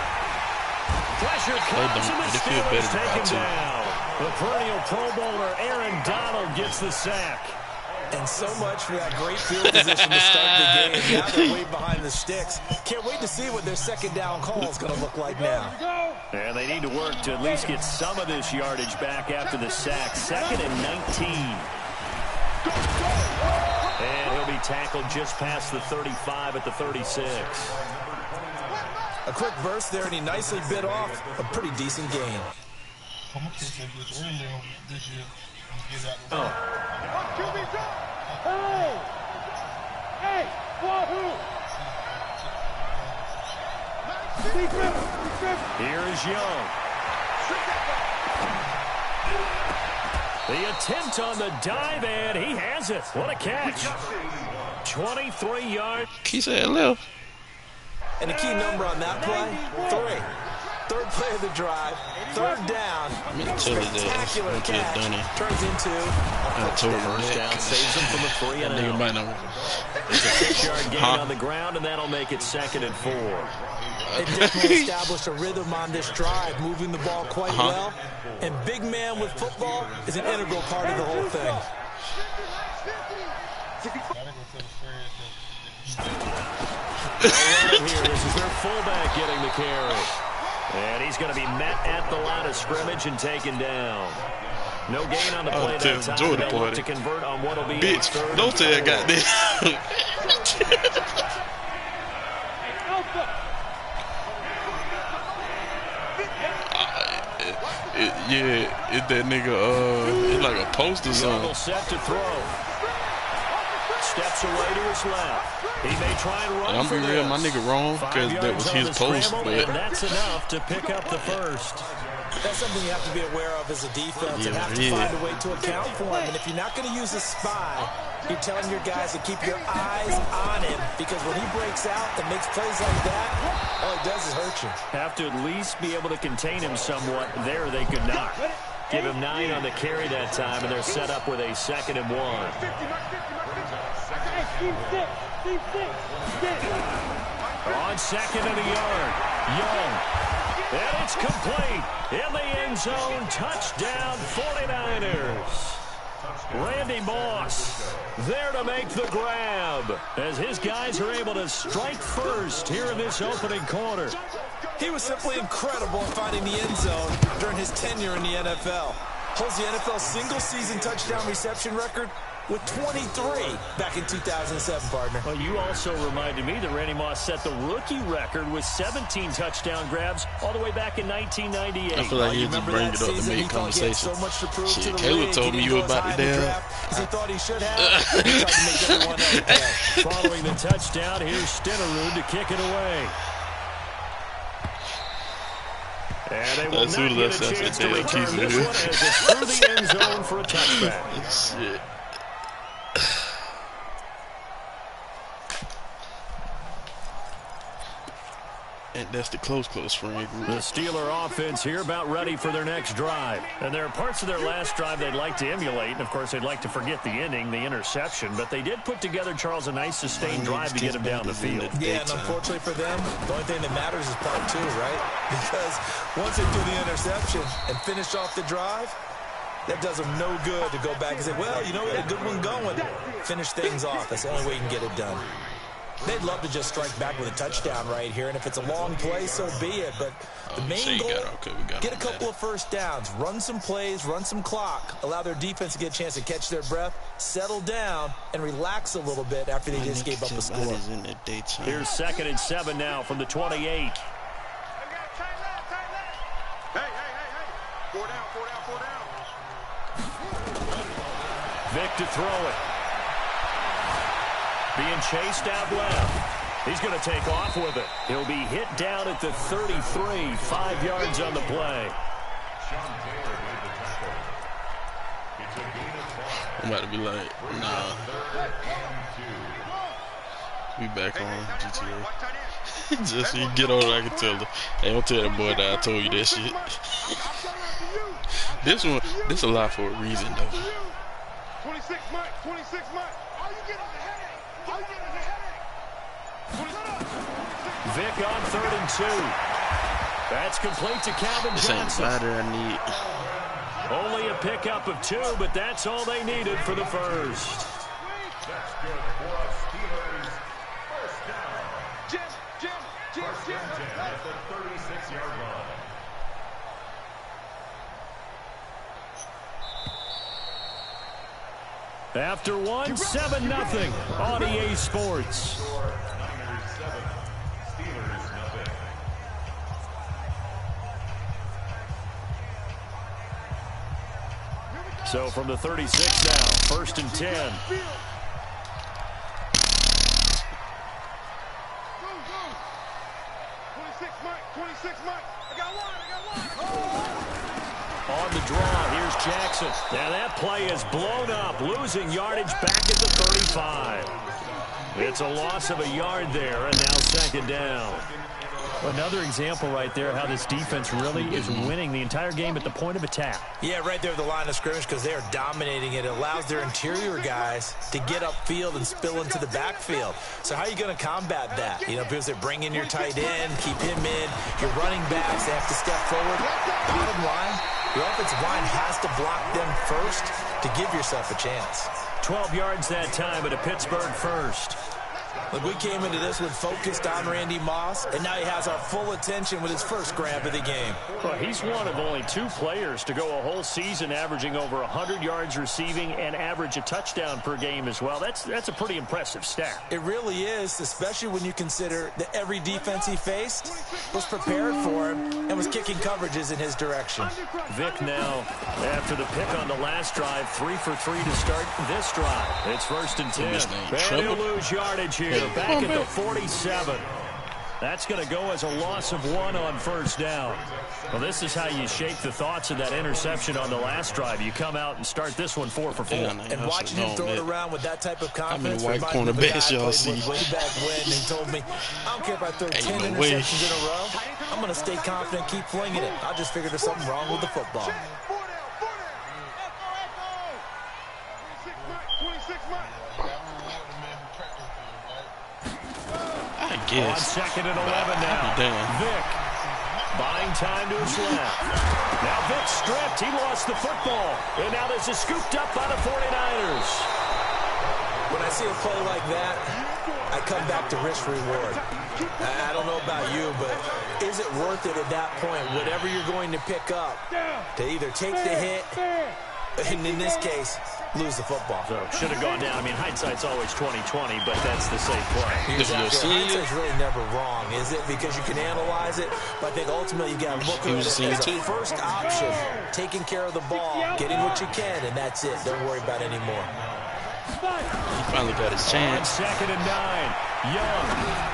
Pressure comes and the Steelers take him down. The perennial Pro Bowler Aaron Donald gets the sack. And so much for that great field position to start the game. Now they're way behind the sticks. Can't wait to see what their second down call is going to look like now. And they need to work to at least get some of this yardage back after the sack. 2nd and 19. And he'll be tackled just past the 35 at the 36. A quick burst there, and he nicely bit off a pretty decent gain. Oh. Hey! Wahoo! Here is Young. The attempt on the dive, and he has it. What a catch. 23 yards. He said left. And the key number on that play, 3. Third play of the drive, 3rd down. Spectacular catch turns into a first down, saves him from a 3 and out. It's a 6-yard gain on the ground, and that'll make it 2nd and 4. They definitely established a rhythm on this drive, moving the ball quite well. And big man with football is an integral part of the whole thing. Here, this is their fullback getting the carry. And he's going to be met at the line of scrimmage and taken down. No gain on the play that time. They'll look to convert on what will be bitch, don't tell that goddamn. Yeah, it's that nigga, it's like a post or something. Set to throw. Steps away to his left. He may try and run. I'm be real, my nigga wrong, because that was his post, but that's enough to pick up the first. That's something you have to be aware of as a defense and have to find a way to account for him. And if you're not going to use a spy, you're telling your guys to keep your eyes on him, because when he breaks out and makes plays like that, all he does is hurt you. Have to at least be able to contain him somewhat. There they could not. Give him 9 on the carry that time, and they're set up with a 2nd and 1. On 2nd and a yard, Young. And it's complete. In the end zone, touchdown 49ers. Randy Moss there to make the grab as his guys are able to strike first here in this opening quarter. He was simply incredible at finding the end zone during his tenure in the NFL. Holds the NFL single-season touchdown reception record with 23 back in 2007, partner. Well, you also reminded me that Randy Moss set the rookie record with 17 touchdown grabs all the way back in 1998. I feel like he'll just bring it up to make conversation. So much to prove Shit, to the Caleb league. told me you were about to damn. As he thought he should have. He tried to make everyone else pay. Following the touchdown, here's Stenerud to kick it away. And they will not get a chance to return this one as it's through the end zone for a touchback. Shit. And that's the close friend group. The Steeler offense here about ready for their next drive. And there are parts of their last drive they'd like to emulate. And, of course, they'd like to forget the ending, the interception. But they did put together, Charles, a nice sustained drive to get them down the field. Yeah, and unfortunately for them, the only thing that matters is part two, right? Because once they do the interception and finish off the drive, that does them no good to go back and say, well, you know, we had a good one going. Finish things off. That's the only way you can get it done. They'd love to just strike back with a touchdown right here, and if it's a long play, so be it. But the main goal, get a couple of first downs, run some plays, run some clock, allow their defense to get a chance to catch their breath, settle down, and relax a little bit after they just gave up a score. Here's 2nd and 7 now from the 28. Hey. 4 down. Vic to throw it. Being chased out left. He's going to take off with it. He'll be hit down at the 33, 5 yards on the play. I'm about to be like, nah. We back on GTA. Just so you get on it, I can tell her. Hey, don't tell that boy that I told you that shit. This a lot for a reason, though. 26 months. Are you getting the headache? Vic on 3rd and 2. That's complete to Calvin Johnson. This ain't matter, I need. Only a pickup of 2, but that's all they needed for the first. That's good for us, Steelers. First down. Jim. At the 36-yard line. After one, 7-0 on EA Sports. So from the 36 now, 1st and 10. On the draw, here's Jackson. Now that play is blown up, losing yardage back at the 35. It's a loss of a yard there, and now 2nd down. Another example right there how this defense really is winning the entire game at the point of attack. Yeah, right there at the line of scrimmage because they are dominating it. It allows their interior guys to get upfield and spill into the backfield. So how are you going to combat that? You know, because they bring in your tight end, keep him in. Your running backs, they have to step forward. Bottom line, the offensive line has to block them first to give yourself a chance. 12 yards that time at a Pittsburgh first. Look, we came into this one focused on Randy Moss, and now he has our full attention with his first grab of the game. Well, he's one of only 2 players to go a whole season averaging over 100 yards receiving and average a touchdown per game as well. That's a pretty impressive stat. It really is, especially when you consider that every defense he faced was prepared for him and was kicking coverages in his direction. Vic now, after the pick on the last drive, 3 for 3 to start this drive. It's 1st and 10. And he'll lose yardage here. Back at the 47. That's going to go as a loss of 1 on 1st down. Well, this is how you shake the thoughts of that interception on the last drive. You come out and start this one 4 for 4. And watching him throw it around with that type of confidence. How many white cornerbacks y'all see? Way back when he told me, I don't care if I throw 10 interceptions in a row. I'm going to stay confident, keep flinging it. I just figured there's something wrong with the football. 26 months. On 2nd and 11 now. Vic buying time to his left. Now Vic stripped. He lost the football. And now this is scooped up by the 49ers. When I see a play like that, I come back to risk reward. I don't know about you, but is it worth it at that point, whatever you're going to pick up, to either take the hit, and in this case, lose the football. So should have gone down. I mean, hindsight's always 20/20, but that's the safe play. Exactly. Hindsight's really never wrong, is it? Because you can analyze it, but I think ultimately you got to look at it as a first option, taking care of the ball, getting what you can, and that's it. Don't worry about it anymore. He finally got his chance. Second and 9. Young.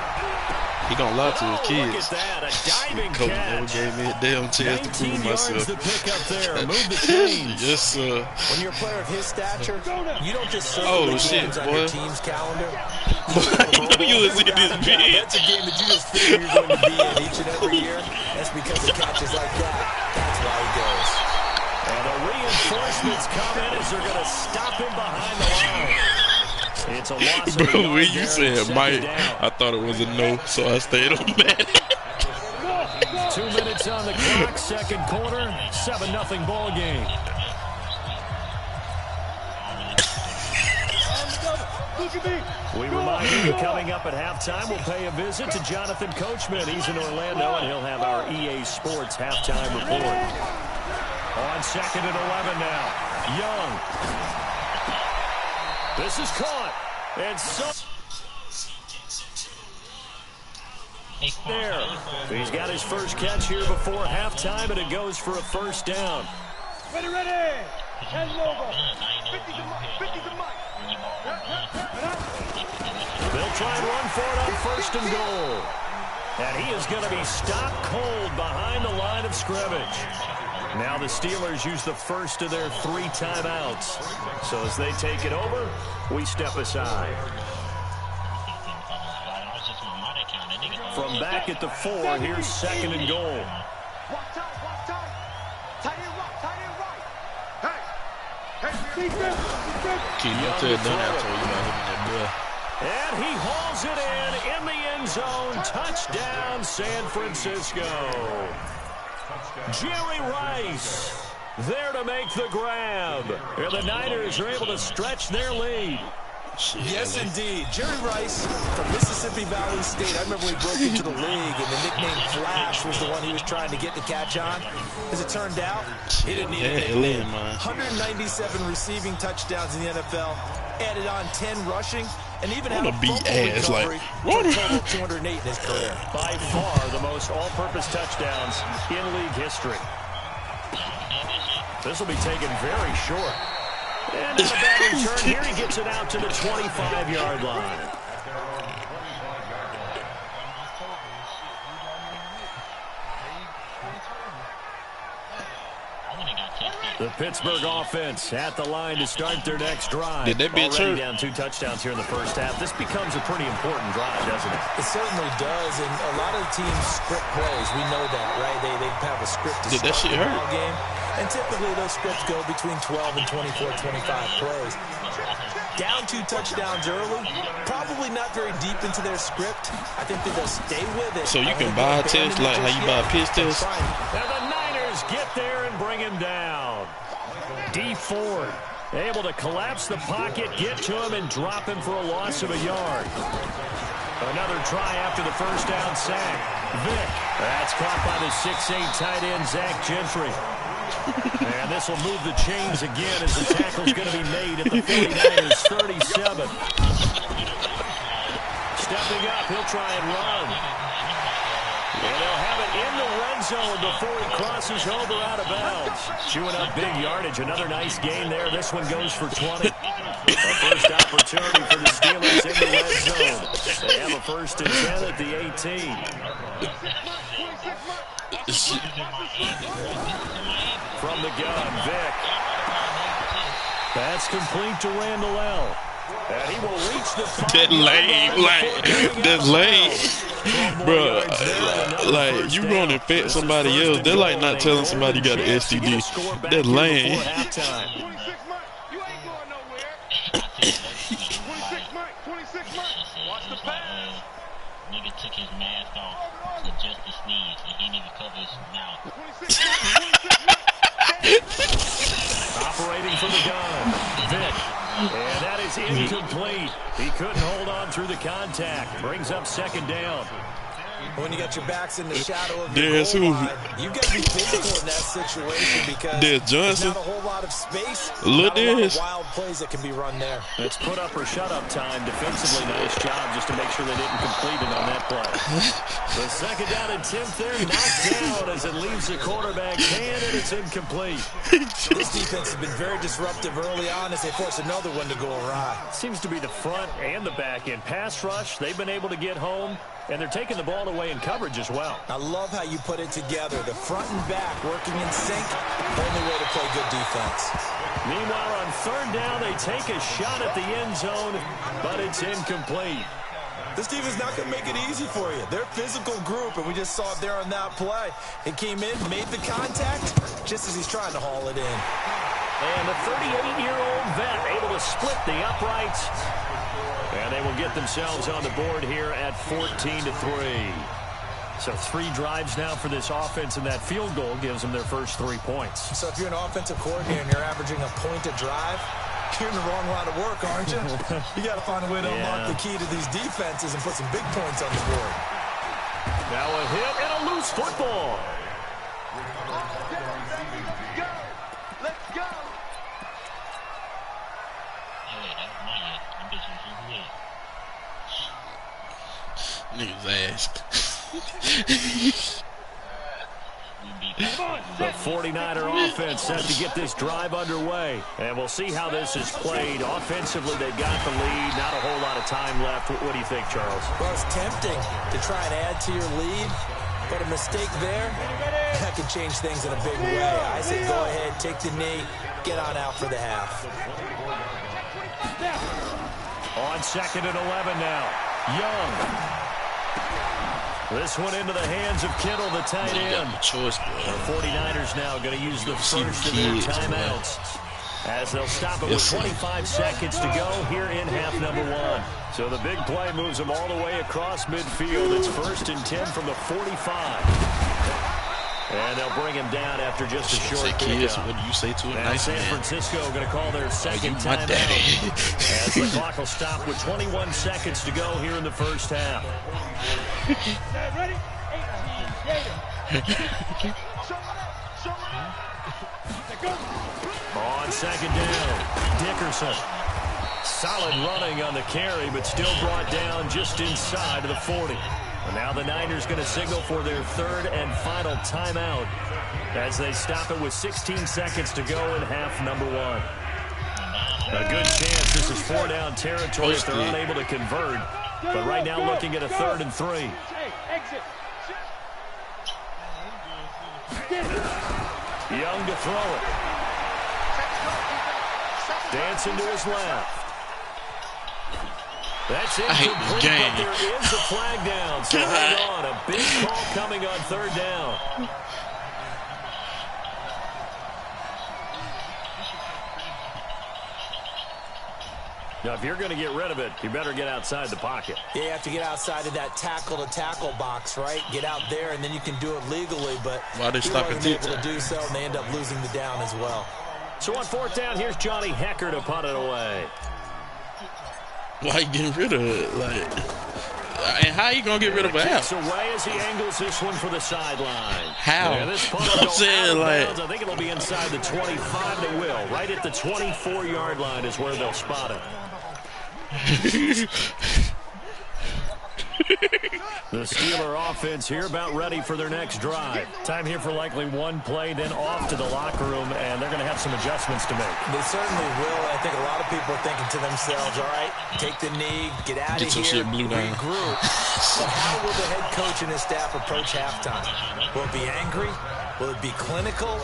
He gonna lie to his kids. Look at that, a diving Coach catch. never gave me a damn chance to prove myself. The pick up there. Move the chains. Yes, sir. When you're a player of his stature, you don't just serve the games on your team's calendar. I knew you was in this big. That's a game that you just figure you're going to be in each and every year. That's because of catches like that. That's why he goes. And the reinforcements come in as they're going to stop him behind the line. It's a loss. Bro, when you said Mike, I thought it was a no, so I stayed on Madden. 2 minutes on the clock, second quarter, 7-0 ball game. We remind you, coming up at halftime, we'll pay a visit to Jonathan Coachman. He's in Orlando, and he'll have our EA Sports halftime report. On second and 11 now, Young. This is caught, and so there. He's got his first catch here before halftime, and it goes for a first down. Ready. Hand over. 50 to Mike. They'll try and run for it on first and goal. And he is going to be stopped cold behind the line of scrimmage. Now the Steelers use the first of their 3 timeouts. So as they take it over, we step aside. From back at the 4, here's second and goal. Keep you to it done after you got him in that ball. And he hauls it in the end zone. Touchdown, San Francisco. Jerry Rice there to make the grab. And the Niners are able to stretch their lead. Yes, indeed. Jerry Rice from Mississippi Valley State. I remember when he broke into the league, and the nickname Flash was the one he was trying to get the catch on. As it turned out, he didn't need it. 197 receiving touchdowns in the NFL, added on 10 rushing, and even had a fumble recovery for a total of 208 in his career. By far the most all-purpose touchdowns in league history. This will be taken very short. And not a bad return here. He gets it out to the 25-yard line. The Pittsburgh offense at the line to start their next drive. Did they be already down 2 touchdowns here in the first half? This becomes a pretty important drive, doesn't it? It certainly does, and a lot of teams script plays. We know that, right? They have a script to start the ball game, and typically those scripts go between 12 and 24, 25 plays. Down 2 touchdowns early, probably not very deep into their script. I think that they'll stay with it. So you can buy a test like how you buy a piss test? And the Niners get there and bring him down. D Ford able to collapse the pocket, get to him, and drop him for a loss of a yard. Another try after the first down sack. Vick. That's caught by the 6'8 tight end, Zach Gentry. And this will move the chains again as the tackle's going to be made at the 49ers 37. Stepping up, he'll try and run. And they'll have it in the red zone before he crosses over out of bounds. Chewing up big yardage. Another nice gain there. This one goes for 20. A first opportunity for the Steelers in the red zone. They have a 1st and 10 at the 18. From the gun, Vick. That's complete to Randall L. And he will reach the 5. That's lame. Bro, like, you run and infect somebody else. They're like not telling somebody you got an STD. That's lame. 26 Mike, you ain't going nowhere. 26 Mike, 26 Mike. Watch the pass. Nigga took his mask off to just the sneeze, and he didn't even cover his mouth. 26 Mike, Operating from the gun, Vick. And that is incomplete. He couldn't hold on through the contact. Brings up second down. When you got your backs in the shadow of There's your goal who? line, you've got to be physical in that situation because There's there's Johnson. not a whole lot of space, Look not a lot this. of wild plays that can be run there. It's put up or shut up time. Defensively, nice job just to make sure they didn't complete it on that play. The second down and 10th there, knocked down as it leaves the quarterback's hand, and it's incomplete. This defense has been very disruptive early on as they force another one to go awry. Seems to be the front and the back end. Pass rush, they've been able to get home, and they're taking the ball away in coverage as well. I love how you put it together. The front and back working in sync, only way to play good defense. Meanwhile, on third down, they take a shot at the end zone, but it's incomplete. This team is not going to make it easy for you. They're a physical group, and we just saw it there on that play. He came in, made the contact, just as he's trying to haul it in. And the 38-year-old vet able to split the uprights. And they will get themselves on the board here at 14-3. So 3 drives now for this offense, and that field goal gives them their first 3 points. So if you're an offensive coordinator and you're averaging a point a drive, you're in the wrong line of work, aren't you? You got to find a way to unlock the key to these defenses and put some big points on the board. Now a hit and a loose football. Let's go. Niggas ass. The 49er offense set to get this drive underway. And we'll see how this is played. Offensively, they've got the lead. Not a whole lot of time left. What do you think, Charles? Well, it's tempting to try and add to your lead, but a mistake there, that could change things in a big way. I say go ahead, take the knee, get on out for the half. On 2nd and 11 now. Young. This one into the hands of Kittle, the tight end. Choice, The 49ers now going to use the first of their timeouts as they'll stop it with 25 seconds to go here in half number 1. So the big play moves them all the way across midfield. It's 1st and 10 from the 45. And they'll bring him down after just a short pickup. What do you say to it? Now Nice San man. Francisco going to call their second my timeout daddy. as the clock will stop with 21 seconds to go here in the first half. Ready? 18, On 2nd down, Dickerson. Solid running on the carry, but still brought down just inside of the 40. And now the Niners going to signal for their 3rd and final timeout as they stop it with 16 seconds to go in half number 1. A good chance this is 4-down territory if they're unable to convert. But right now looking at a 3rd and 3. exit. Young to throw it. Dancing to his left. That's I hate this incomplete, game. but there is a flag down. So hang on. A big call coming on 3rd down. Now, if you're going to get rid of it, you better get outside the pocket. Yeah, you have to get outside of that tackle-to-tackle box, right? Get out there, and then you can do it legally, but Why they he stopping wasn't able Tita? to do so, and they end up losing the down as well. So on 4th down, here's Johnny Hecker to punt it away. Why you getting rid of it? Like, and how you gonna get rid of it? Kicks away as he angles this one for the sideline. How? Yeah, this punt will I'm go saying, out of like- bounds. I think it'll be inside the 25. They will. Right at the 24-yard line is where they'll spot it. The Steeler offense here about ready for their next drive. Time here for likely one play, then off to the locker room, and they're going to have some adjustments to make. They certainly will. I think a lot of people are thinking to themselves, all right, take the knee, get out Get of some here, shit blue down. regroup. But how will the head coach and his staff approach halftime? Will it be angry? Will it be clinical?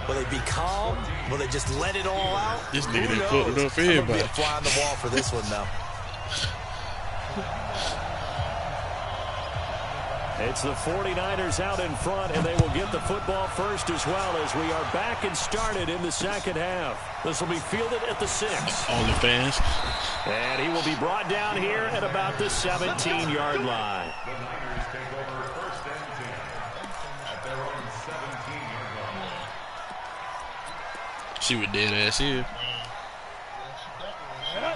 Will they be calm? Will they just let it all out? This Who nigga done knows? put it up for I'm gonna everybody. be a fly on the wall for this one, though. It's the 49ers out in front, and they will get the football first as well as we are back and started in the second half. This will be fielded at the 6. OnlyFans. And he will be brought down here at about the 17-yard line. See what dead ass is.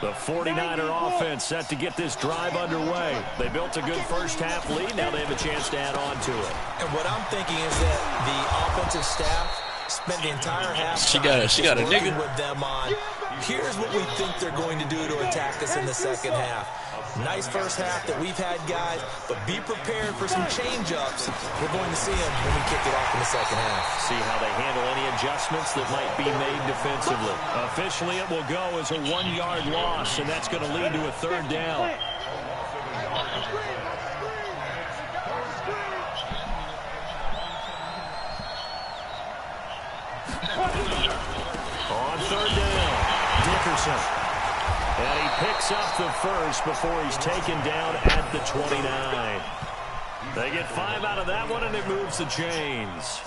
The 49er offense set to get this drive underway. They built a good first-half lead. Now they have a chance to add on to it. And what I'm thinking is that the offensive staff spent the entire half She got a nigga with them on. Here's what we think they're going to do to attack us in the second half. Nice first half that we've had, guys, but be prepared for some change-ups. We're going to see them when we kick it off in the second half. See how they handle any adjustments that might be made defensively. Officially, it will go as a 1-yard loss, and that's going to lead to a third down. On third down, Dickerson. And he picks up the first before he's taken down at the 29. They get 5 out of that one, and it moves the chains.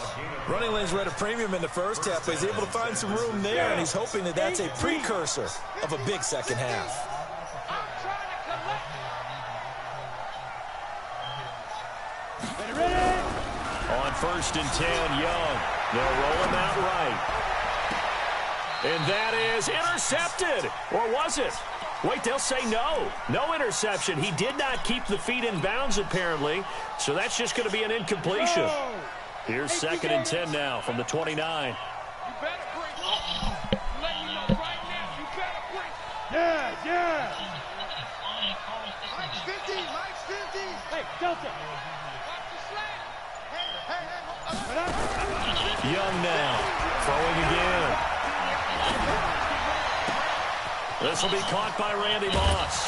Running lanes were at a premium in the first half, but he's able to find some room there, and he's hoping that that's a precursor of a big second half. On 1st and 10, Young. They'll roll him out right. And that is intercepted. Or was it? Wait, they'll say no. No interception. He did not keep the feet in bounds, apparently. So that's just going to be an incompletion. Here's 2nd and 10 now from the 29. You better break. Let you know right now. You better break. Yeah. Mike's 50. Mike's 50. Hey, Delta. Watch the slant. Hey. Young now. Throwing again. This will be caught by Randy Moss.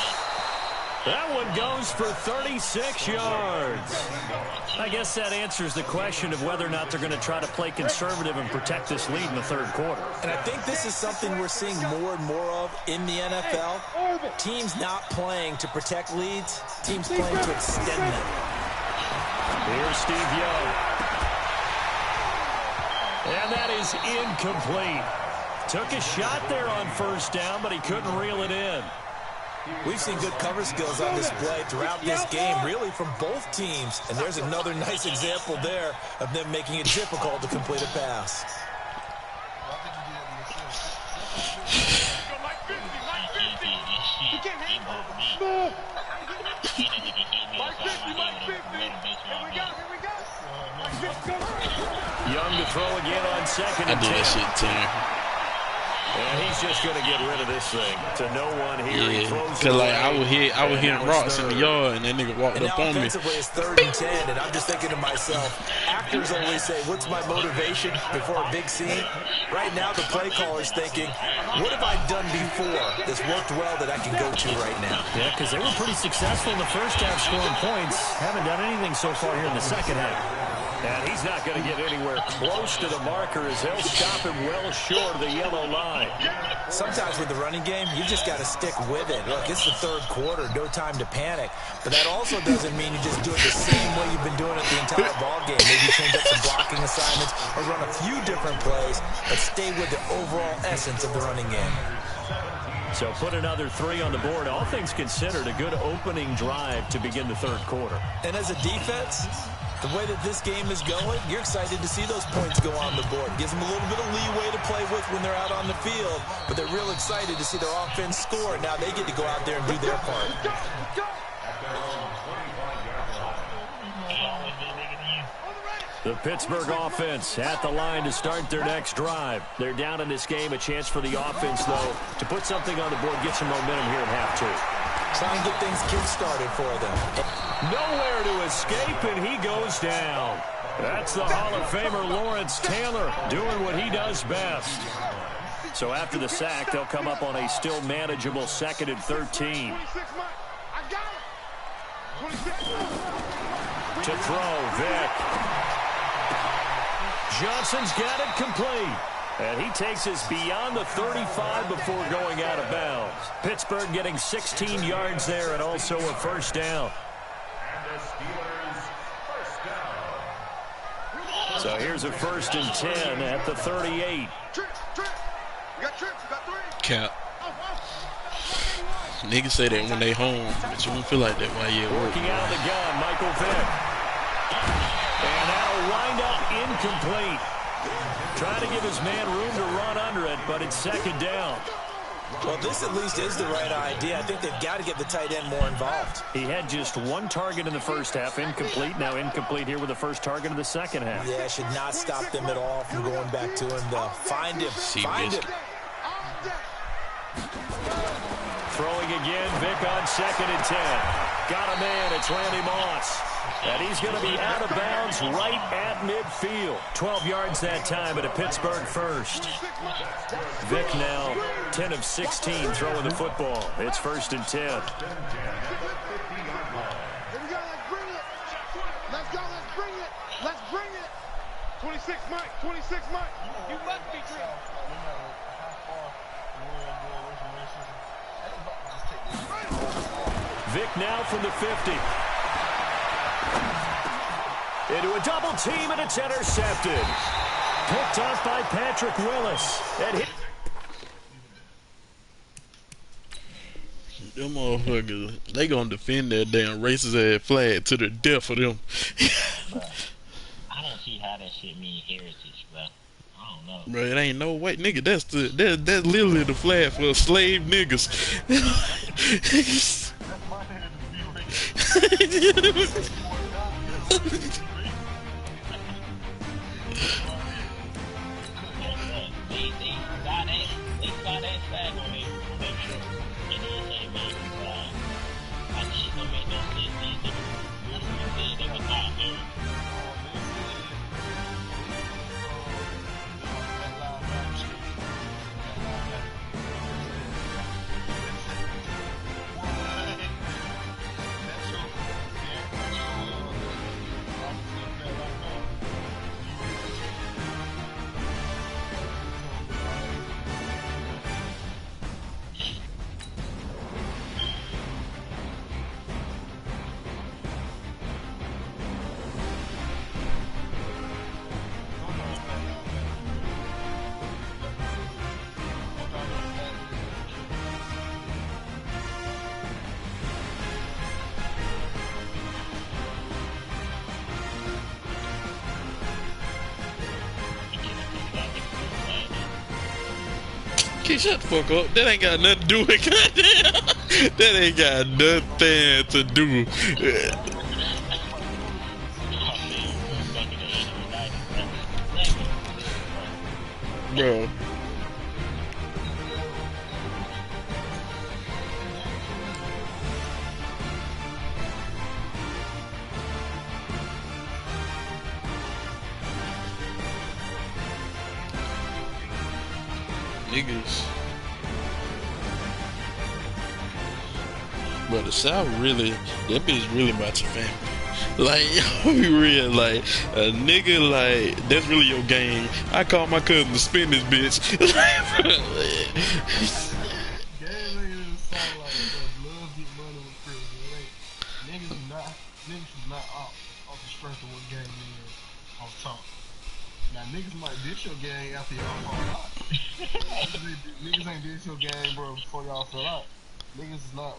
That one goes for 36 yards. I guess that answers the question of whether or not they're going to try to play conservative and protect this lead in the third quarter. And I think this is something we're seeing more and more of in the NFL. Teams not playing to protect leads, teams playing to extend them. Here's Steve Young. And that is incomplete. Took a shot there on 1st down, but he couldn't reel it in. We've seen good cover skills on display throughout this game, really from both teams. And there's another nice example there of them making it difficult to complete a pass. Young to throw again on 2nd and 10. I do that shit to him. And he's just going to get rid of this thing to no one here. Yeah, because like I would hit rocks in the yard, and that nigga walked up on me. Offensively, it's 3rd and 10, and I'm just thinking to myself, actors always say, what's my motivation before a big scene? Right now, the play caller's thinking, what have I done before that's worked well that I can go to right now? Yeah, because they were pretty successful in the first half scoring points. Haven't done anything so far here in the second half. And he's not going to get anywhere close to the marker as they'll stop him well short of the yellow line. Sometimes with the running game, you just got to stick with it. Look, it's the third quarter, no time to panic. But that also doesn't mean you just do it the same way you've been doing it the entire ball game. Maybe change up some blocking assignments or run a few different plays, but stay with the overall essence of the running game. So put another 3 on the board. All things considered, a good opening drive to begin the third quarter. And as a defense, the way that this game is going, you're excited to see those points go on the board. Gives them a little bit of leeway to play with when they're out on the field, but they're real excited to see their offense score. Now they get to go out there and do their part. The Pittsburgh offense at the line to start their next drive. They're down in this game. A chance for the offense, though, to put something on the board, get some momentum here in half 2. Try and get things kick-started for them. Nowhere to escape, and he goes down. That's the Hall of Famer Lawrence Taylor doing what he does best. So after the sack, they'll come up on a still manageable 2nd and 13. To throw, Vick. Johnson's got it complete. And he takes us beyond the 35 before going out of bounds. Pittsburgh getting 16 yards there and also a 1st down. So here's a 1st and 10 at the 38. Cap. Niggas say that when they home, but you don't feel like that while you're at work. Working out of the gun, Michael Vick. And that'll wind up incomplete. Trying to give his man room to run under it, but it's 2nd down. Well, this at least is the right idea. I think they've got to get the tight end more involved. He had just one target in the first half, incomplete. Now incomplete here with the first target of the second half. Yeah, should not stop them at all from going back to him, though. Find him. Find him. Throwing again, Vic on 2nd and 10. Got a man, it's Randy Moss. And he's going to be out of bounds right at midfield. 12 yards that time, but a Pittsburgh first. Vic now 10 of 16 throwing the football. It's 1st and 10. Here we go, let's bring it. Let's go, let's bring it. Let's bring it. 26 Mike, 26 Mike. You must be dreaming. Vic now from the 50. Into a double team, and it's intercepted. Picked off by Patrick Willis. And Them motherfuckers, they gonna defend that damn racist ass flag to the death for them. I don't see how that shit mean heritage, bro. I don't know. Bro, it ain't no way, nigga. That's literally the flag for slave niggas. They saw that flag on their shirt. And they say, man, like, shit don't make no sense. These niggas, they were not here. Okay, shut the fuck up. That ain't got nothing to do with goddamn. That ain't got nothing to do. Bro. Niggas. But the South really, that bitch really about your family. Like, I'll be real, like, a nigga, like, that's really your game. I call my cousin to spin this bitch. Niggas might ditch your gang after y'all fall out. Niggas ain't ditch your gang, bro, before y'all fell out. Niggas is not